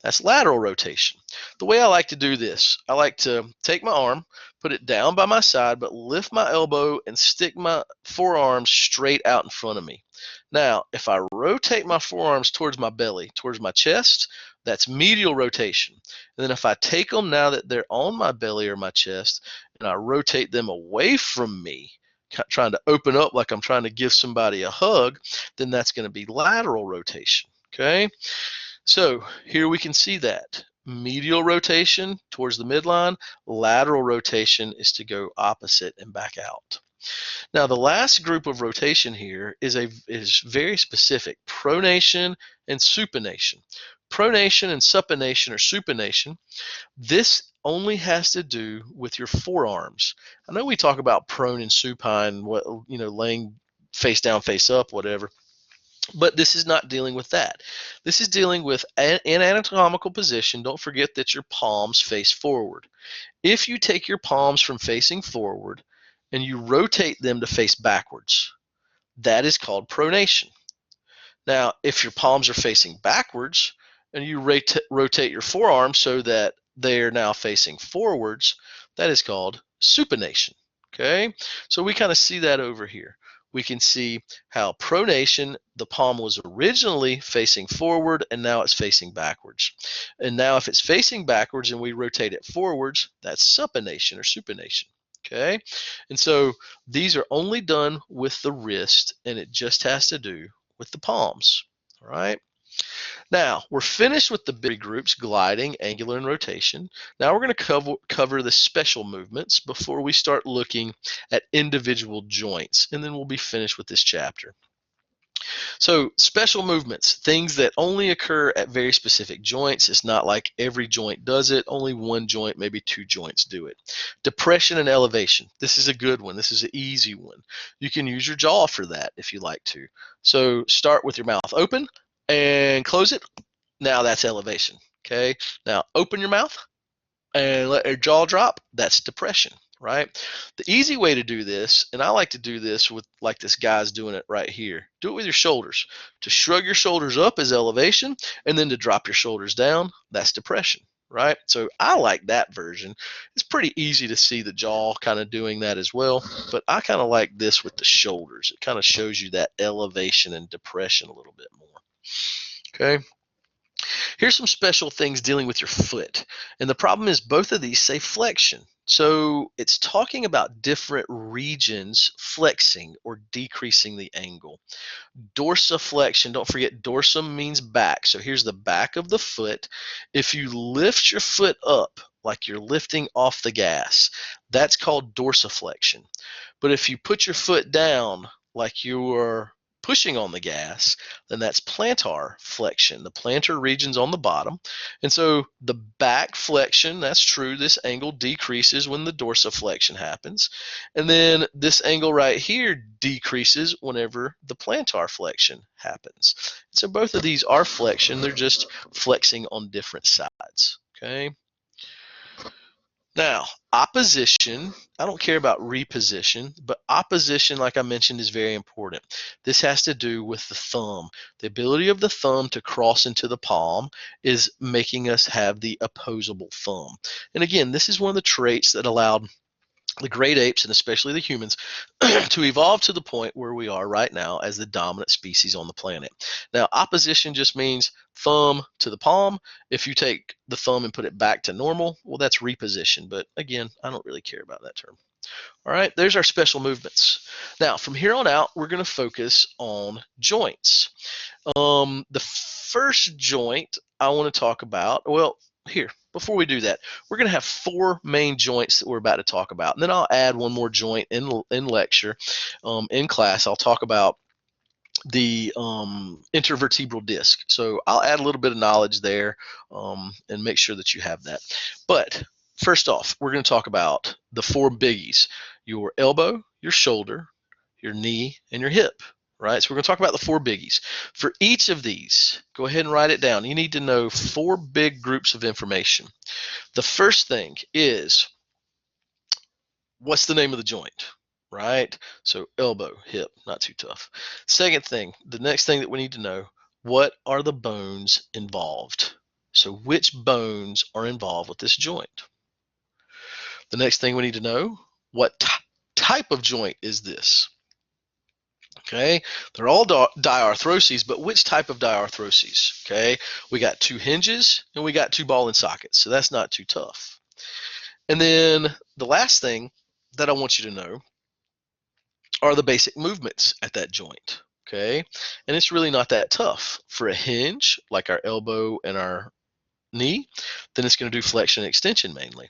that's lateral rotation. The way I like to do this, I like to take my arm, put it down by my side, but lift my elbow and stick my forearms straight out in front of me. Now, if I rotate my forearms towards my belly, towards my chest, that's medial rotation. And then if I take them now that they're on my belly or my chest, and I rotate them away from me, trying to open up like I'm trying to give somebody a hug, then that's going to be lateral rotation. Okay? So here we can see that. Medial rotation towards the midline, lateral rotation is to go opposite and back out. Now the last group of rotation here is very specific, pronation and supination. Pronation and supination or supination, this only has to do with your forearms. I know we talk about prone and supine, laying face down, face up, whatever. But this is not dealing with that. This is dealing with an anatomical position. Don't forget that your palms face forward. If you take your palms from facing forward and you rotate them to face backwards, that is called pronation. Now, if your palms are facing backwards and you rotate your forearms so that they are now facing forwards, that is called supination. Okay, so we kind of see that over here. We can see how pronation, the palm was originally facing forward and now it's facing backwards. And now if it's facing backwards and we rotate it forwards, that's supination or supination. Okay, and so these are only done with the wrist and it just has to do with the palms. All right. Now we're finished with the big groups, gliding, angular, and rotation. Now we're going to cover the special movements before we start looking at individual joints, and then we'll be finished with this chapter. So special movements, things that only occur at very specific joints. It's not like every joint does it. Only one joint, maybe two joints do it. Depression and elevation. This is a good one. This is an easy one. You can use your jaw for that if you like to. So start with your mouth open and close it. Now that's elevation. Okay. Now open your mouth and let your jaw drop. That's depression. Right? The easy way to do this, and I like to do this with like this guy's doing it right here. Do it with your shoulders. To shrug your shoulders up is elevation, and then to drop your shoulders down, that's depression, right? So I like that version. It's pretty easy to see the jaw kind of doing that as well, but I kind of like this with the shoulders. It kind of shows you that elevation and depression a little bit more. Okay. Here's some special things dealing with your foot. And the problem is both of these say flexion. So it's talking about different regions flexing or decreasing the angle. Dorsiflexion, don't forget dorsum means back. So here's the back of the foot. If you lift your foot up like you're lifting off the gas, that's called dorsiflexion. But if you put your foot down like you're pushing on the gas, then that's plantar flexion. The plantar region's on the bottom. And so the back flexion, that's true. This angle decreases when the dorsiflexion happens. And then this angle right here decreases whenever the plantar flexion happens. So both of these are flexion. They're just flexing on different sides. Okay. Now, opposition, I don't care about reposition, but opposition, like I mentioned, is very important. This has to do with the thumb. The ability of the thumb to cross into the palm is making us have the opposable thumb. And again, this is one of the traits that allowed the great apes, and especially the humans, to evolve to the point where we are right now as the dominant species on the planet. Now, opposition just means thumb to the palm. If you take the thumb and put it back to normal, well, that's reposition. But again, I don't really care about that term. All right, there's our special movements. Now, from here on out, we're going to focus on joints. The first joint I want to talk about, well, here, before we do that, we're going to have four main joints that we're about to talk about. And then I'll add one more joint in lecture. In class, I'll talk about the intervertebral disc. So I'll add a little bit of knowledge there and make sure that you have that. But first off, we're going to talk about the 4 biggies: your elbow, your shoulder, your knee, and your hip. Right? So we're going to talk about the 4 biggies. For each of these, go ahead and write it down. You need to know 4 big groups of information. The first thing is, what's the name of the joint? Right? So elbow, hip, not too tough. Second thing, the next thing that we need to know, what are the bones involved? So which bones are involved with this joint? The next thing we need to know, what type of joint is this? Okay, they're all diarthroses, but which type of diarthroses? Okay, we got 2 hinges and we got 2 ball and sockets, so that's not too tough. And then the last thing that I want you to know are the basic movements at that joint. Okay, and it's really not that tough. For a hinge, like our elbow and our knee, then it's going to do flexion and extension mainly.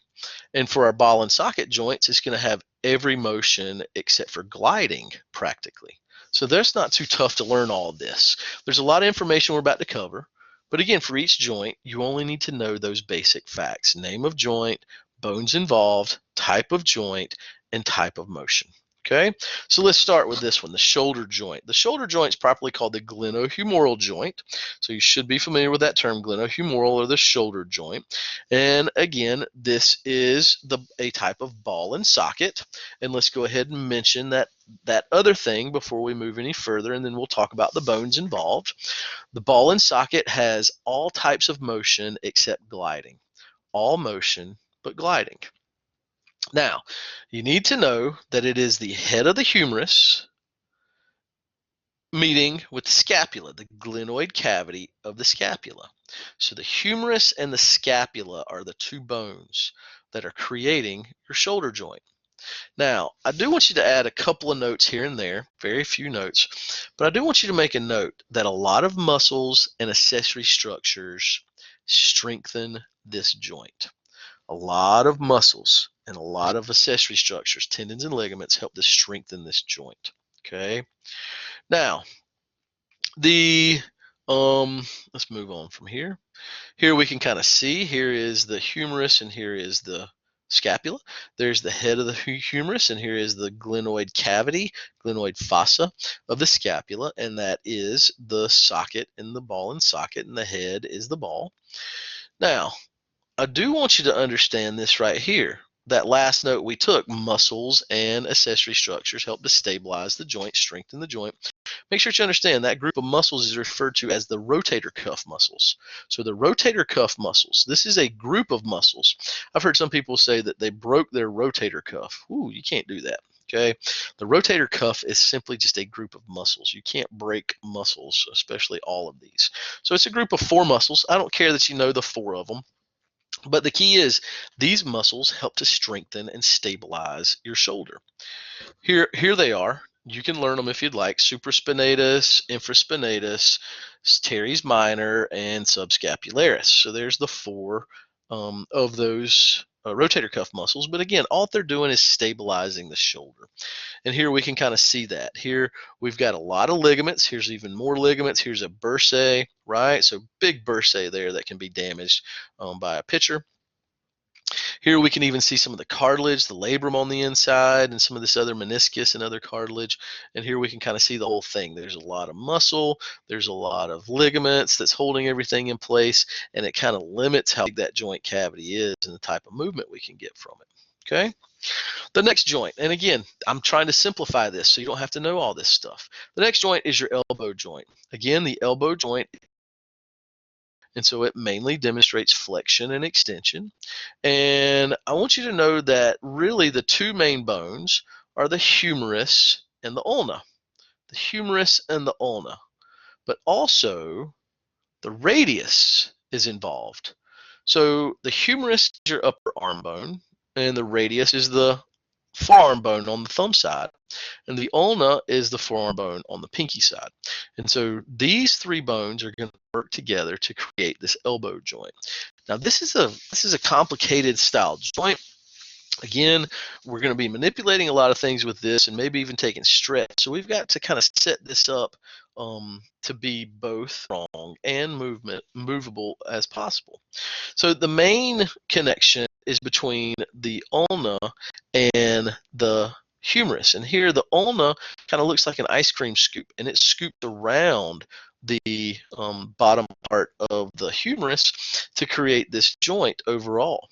And for our ball and socket joints, it's going to have every motion except for gliding practically. So that's not too tough to learn all of this. There's a lot of information we're about to cover, but again, for each joint, you only need to know those basic facts: name of joint, bones involved, type of joint, and type of motion. Okay, so let's start with this one, the shoulder joint. The shoulder joint is properly called the glenohumeral joint. So you should be familiar with that term, glenohumeral, or the shoulder joint. And again, this is a type of ball and socket. And let's go ahead and mention that other thing before we move any further, and then we'll talk about the bones involved. The ball and socket has all types of motion except gliding. All motion but gliding. Now, you need to know that it is the head of the humerus meeting with the scapula, the glenoid cavity of the scapula. So the humerus and the scapula are the 2 bones that are creating your shoulder joint. Now, I do want you to add a couple of notes here and there, very few notes, but I do want you to make a note that a lot of muscles and accessory structures strengthen this joint. A lot of muscles and a lot of accessory structures, tendons and ligaments, help to strengthen this joint. Okay. Now, let's move on from here. Here we can kind of see, here is the humerus and here is the scapula. There's the head of the humerus, and here is the glenoid cavity, glenoid fossa of the scapula, and that is the socket and the ball and socket, and the head is the ball. Now, I do want you to understand this right here. That last note we took, muscles and accessory structures help to stabilize the joint, strengthen the joint. Make sure you understand that group of muscles is referred to as the rotator cuff muscles. So the rotator cuff muscles, this is a group of muscles. I've heard some people say that they broke their rotator cuff. Ooh, you can't do that. Okay, the rotator cuff is simply just a group of muscles. You can't break muscles, especially all of these. So it's a group of 4 muscles. I don't care that you know the 4 of them. But the key is these muscles help to strengthen and stabilize your shoulder. Here they are. You can learn them if you'd like: supraspinatus, infraspinatus, teres minor, and subscapularis. So there's the 4 of those rotator cuff muscles. But again, all they're doing is stabilizing the shoulder. And here we can kind of see that. Here we've got a lot of ligaments. Here's even more ligaments. Here's a bursae, right? So big bursae there that can be damaged by a pitcher. Here we can even see some of the cartilage, the labrum on the inside, and some of this other meniscus and other cartilage. And here we can kind of see the whole thing. There's a lot of muscle, there's a lot of ligaments that's holding everything in place, and it kind of limits how big that joint cavity is and the type of movement we can get from it. Okay. The next joint, and again, I'm trying to simplify this so you don't have to know all this stuff. The next joint is your elbow joint. Again, the elbow joint, and so it mainly demonstrates flexion and extension. And I want you to know that really the 2 main bones are the humerus and the ulna. The humerus and the ulna. But also the radius is involved. So the humerus is your upper arm bone, and the radius is the forearm bone on the thumb side, and the ulna is the forearm bone on the pinky side. And so these 3 bones are going to work together to create this elbow joint. Now this is a complicated style joint. Again, we're going to be manipulating a lot of things with this, and maybe even taking stretch. So we've got to kind of set this up to be both strong strong and movable as possible. So the main connection is between the ulna and the humerus. And here the ulna kind of looks like an ice cream scoop, and it's scooped around the bottom part of the humerus to create this joint overall.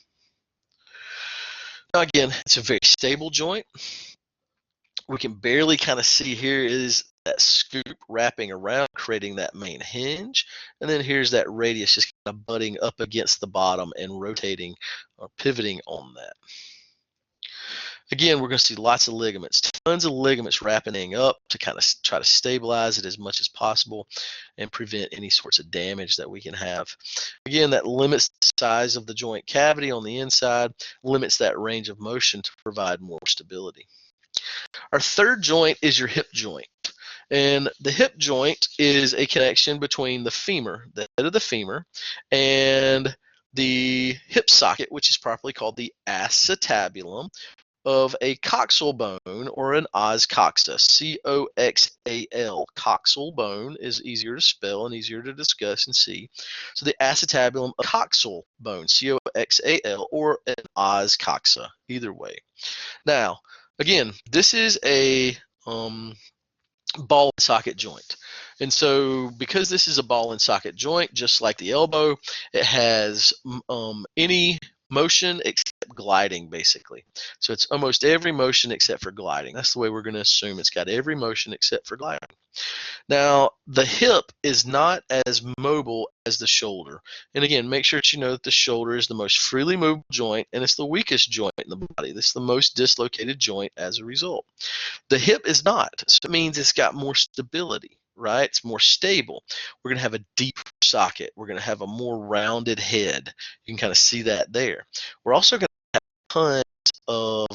Now again, it's a very stable joint. We can barely kind of see here is that scoop wrapping around, creating that main hinge. And then here's that radius just kind of butting up against the bottom and rotating or pivoting on that. Again, we're going to see lots of ligaments, tons of ligaments wrapping up to kind of try to stabilize it as much as possible and prevent any sorts of damage that we can have. Again, that limits the size of the joint cavity on the inside, limits that range of motion to provide more stability. Our third joint is your hip joint. And the hip joint is a connection between the femur, the head of the femur, and the hip socket, which is properly called the acetabulum of a coxal bone or an os coxa, C-O-X-A-L. Coxal bone is easier to spell and easier to discuss and see. So the acetabulum of coxal bone, C-O-X-A-L, or an os coxa, either way. Now, again, this is a ball and socket joint. And so because this is a ball and socket joint, just like the elbow, it has any motion except gliding, basically. So it's almost every motion except for gliding. That's the way we're going to assume it's got every motion except for gliding. Now, the hip is not as mobile as the shoulder. And again, make sure that you know that the shoulder is the most freely movable joint, and it's the weakest joint in the body. This is the most dislocated joint as a result. The hip is not. So it means it's got more stability, right? It's more stable. We're going to have a deeper socket. We're going to have a more rounded head. You can kind of see that there. We're also going to have tons of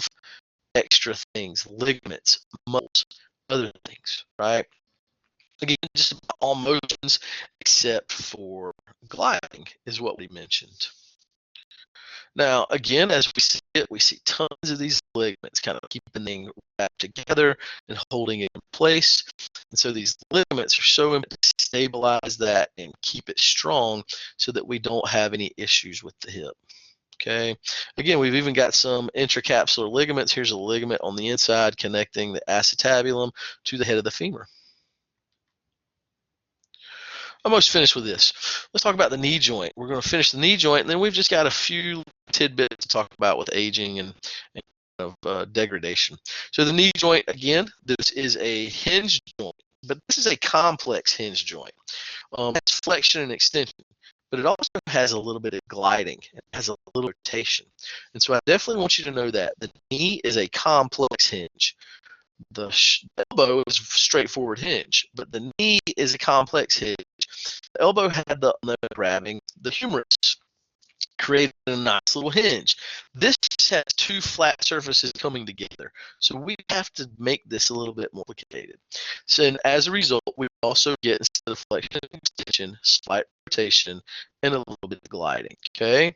extra things, ligaments, muscles, other things, right? Again, just about all motions except for gliding is what we mentioned. Now, again, as we see it, we see tons of these ligaments kind of keeping things wrapped together and holding it in place. And so these ligaments are so important to stabilize that and keep it strong so that we don't have any issues with the hip. Okay. Again, we've even got some intracapsular ligaments. Here's a ligament on the inside connecting the acetabulum to the head of the femur. Almost finished with this. Let's talk about the knee joint. We're going to finish the knee joint, and then we've just got a few tidbits to talk about with aging and degradation. So the knee joint, again, this is a hinge joint, but this is a complex hinge joint. It's flexion and extension, but it also has a little bit of gliding. It has a little rotation. And so I definitely want you to know that the knee is a complex hinge. The elbow is a straightforward hinge, but the knee is a complex hinge. The elbow had the grabbing the humerus, created a nice little hinge. This has two flat surfaces coming together, so we have to make this a little bit more complicated. So, and as a result, we also get, instead of flexion and extension, slight rotation and a little bit of gliding. Okay.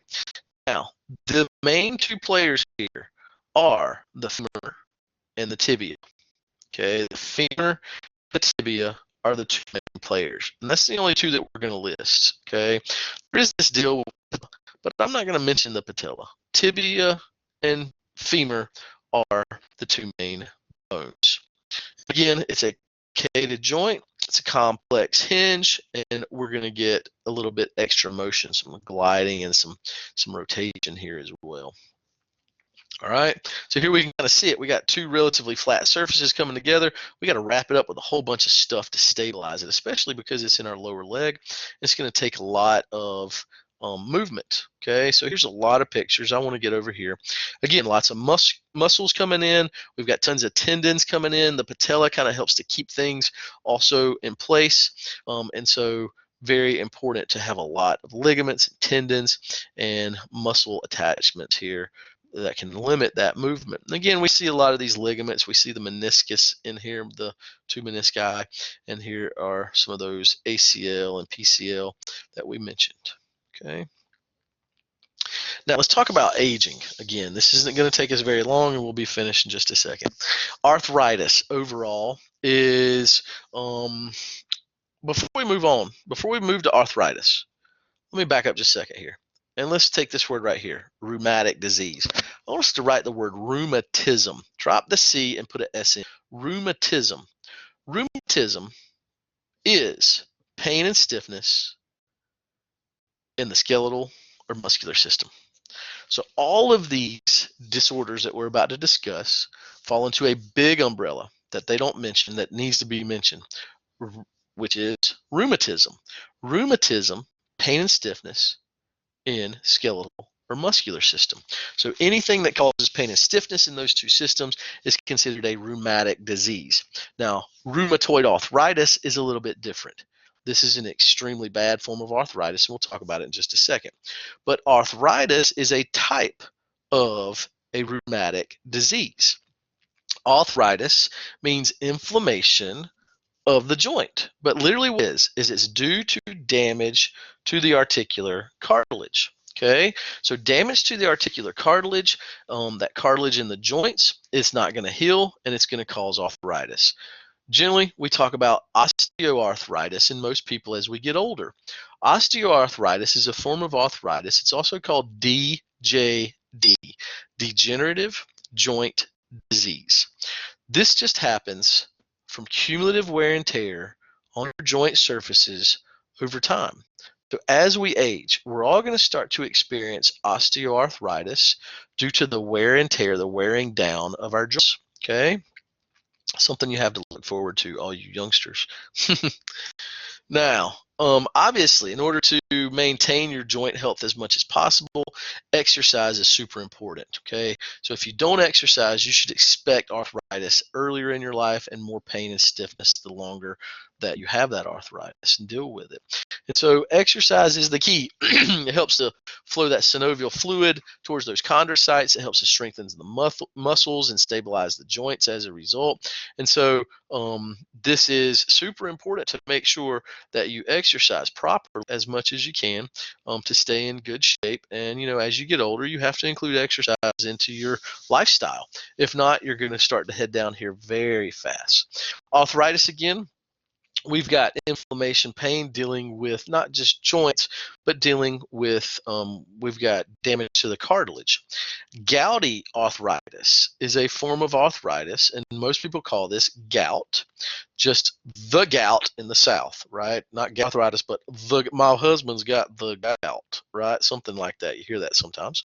Now, the main two players here are the femur and the tibia. Okay, the femur and the tibia are the two main players, and that's the only two that we're going to list. Okay, there is this deal, but I'm not going to mention the patella. Tibia and femur are the two main bones. Again, it's a cated joint. It's a complex hinge, and we're going to get a little bit extra motion, some gliding and some rotation here as well. All right, so here we can kind of see it. We got two relatively flat surfaces coming together. We got to wrap it up with a whole bunch of stuff to stabilize it, especially because it's in our lower leg. It's going to take a lot of movement. Okay, so here's a lot of pictures. I want to get over here. Again, lots of muscles coming in. We've got tons of tendons coming in. The patella kind of helps to keep things also in place. And so very important to have a lot of ligaments and tendons and muscle attachments here that can limit that movement. And again, we see a lot of these ligaments. We see the meniscus in here, the two menisci, and here are some of those ACL and PCL that we mentioned. Okay. Now let's talk about aging. Again, this isn't going to take us very long, and we'll be finished in just a second. Arthritis overall is before we move on, before we move to arthritis, let me back up just a second here. And let's take this word right here, rheumatic disease. I want us to write the word rheumatism. Drop the C and put an S in. Rheumatism. Rheumatism is pain and stiffness in the skeletal or muscular system. So all of these disorders that we're about to discuss fall into a big umbrella that they don't mention that needs to be mentioned, which is rheumatism. Rheumatism, pain and stiffness in skeletal or muscular system. So anything that causes pain and stiffness in those two systems is considered a rheumatic disease. Now, rheumatoid arthritis is a little bit different. This is an extremely bad form of arthritis, and we'll talk about it in just a second. But arthritis is a type of a rheumatic disease. Arthritis means inflammation of the joint, but literally what it is it's due to damage to the articular cartilage. Okay, so damage to the articular cartilage, that cartilage in the joints, it's not going to heal and it's going to cause arthritis. Generally, we talk about osteoarthritis in most people as we get older. Osteoarthritis is a form of arthritis. It's also called DJD, degenerative joint disease. This just happens from cumulative wear and tear on your joint surfaces over time. So as we age, we're all going to start to experience osteoarthritis due to the wear and tear, the wearing down of our joints. Okay? Something you have to look forward to, all you youngsters. Now, obviously, in order to maintain your joint health as much as possible, exercise is super important, okay? So if you don't exercise, you should expect arthritis earlier in your life and more pain and stiffness the longer that you have that arthritis and deal with it. And so exercise is the key. It helps to flow that synovial fluid towards those chondrocytes. It helps to strengthen the muscles and stabilize the joints as a result. And so this is super important to make sure that you exercise properly as much as you can to stay in good shape. And, you know, as you get older, you have to include exercise into your lifestyle. If not, you're going to start to head down here very fast. Arthritis, again, we've got inflammation, pain, dealing with not just joints, but dealing with, we've got damage to the cartilage. Gouty arthritis is a form of arthritis, and most people call this gout, just the gout in the South, right? Not gout arthritis, but my husband's got the gout, right? Something like that. You hear that sometimes.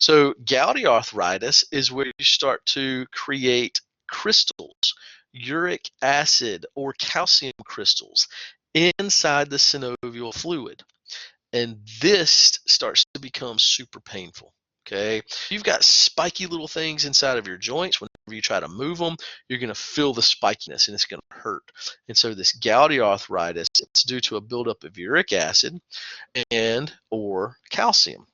So gouty arthritis is where you start to create crystals, uric acid or calcium crystals inside the synovial fluid. And this starts to become super painful. Okay, you've got spiky little things inside of your joints. Whenever you try to move them, you're going to feel the spikiness and it's going to hurt. And so this gouty arthritis, it's due to a buildup of uric acid and or calcium.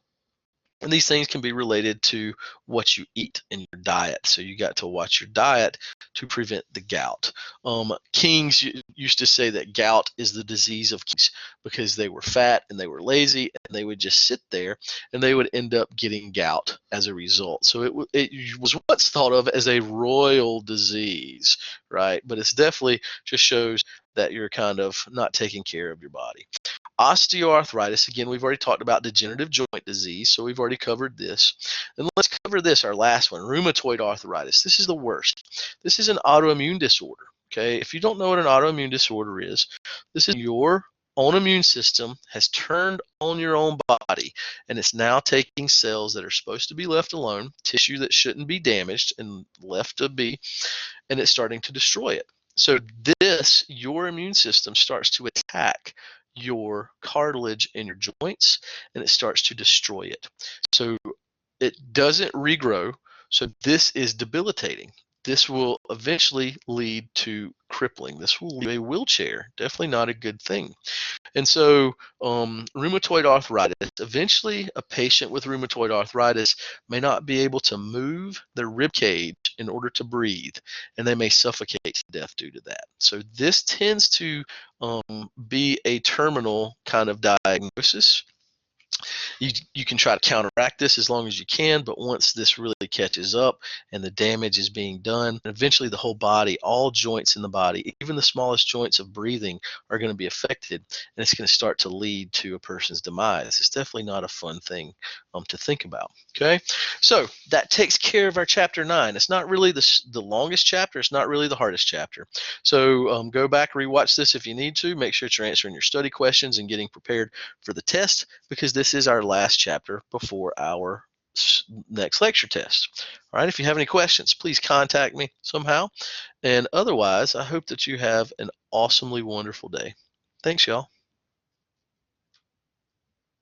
And these things can be related to what you eat in your diet. So you got to watch your diet to prevent the gout. Kings used to say that gout is the disease of kings because they were fat and they were lazy and they would just sit there and they would end up getting gout as a result. So it was once thought of as a royal disease, right? But it's definitely just shows that you're kind of not taking care of your body. Osteoarthritis, again, we've already talked about degenerative joint disease, so we've already covered this. And let's cover this, our last one, rheumatoid arthritis. This is the worst. This is an autoimmune disorder, okay? If you don't know what an autoimmune disorder is, this is your own immune system has turned on your own body, and it's now taking cells that are supposed to be left alone, tissue that shouldn't be damaged and left to be, and it's starting to destroy it. So your immune system starts to attack your cartilage in your joints and it starts to destroy it. So it doesn't regrow. So this is debilitating. This will eventually lead to crippling. This will lead to a wheelchair. Definitely not a good thing. And so rheumatoid arthritis, eventually a patient with rheumatoid arthritis may not be able to move their rib cage in order to breathe, and they may suffocate to death due to that. So this tends to be a terminal kind of diagnosis. You can try to counteract this as long as you can, but once this really catches up and the damage is being done, eventually the whole body, all joints in the body, even the smallest joints of breathing, are going to be affected, and it's going to start to lead to a person's demise. It's definitely not a fun thing to think about. Okay, so that takes care of our chapter 9. It's not really the longest chapter. It's not really the hardest chapter. So go back, rewatch this if you need to. Make sure that you're answering your study questions and getting prepared for the test, because this is our last chapter before our next lecture test. All right, if you have any questions, please contact me somehow. And otherwise, I hope that you have an awesomely wonderful day. Thanks, y'all.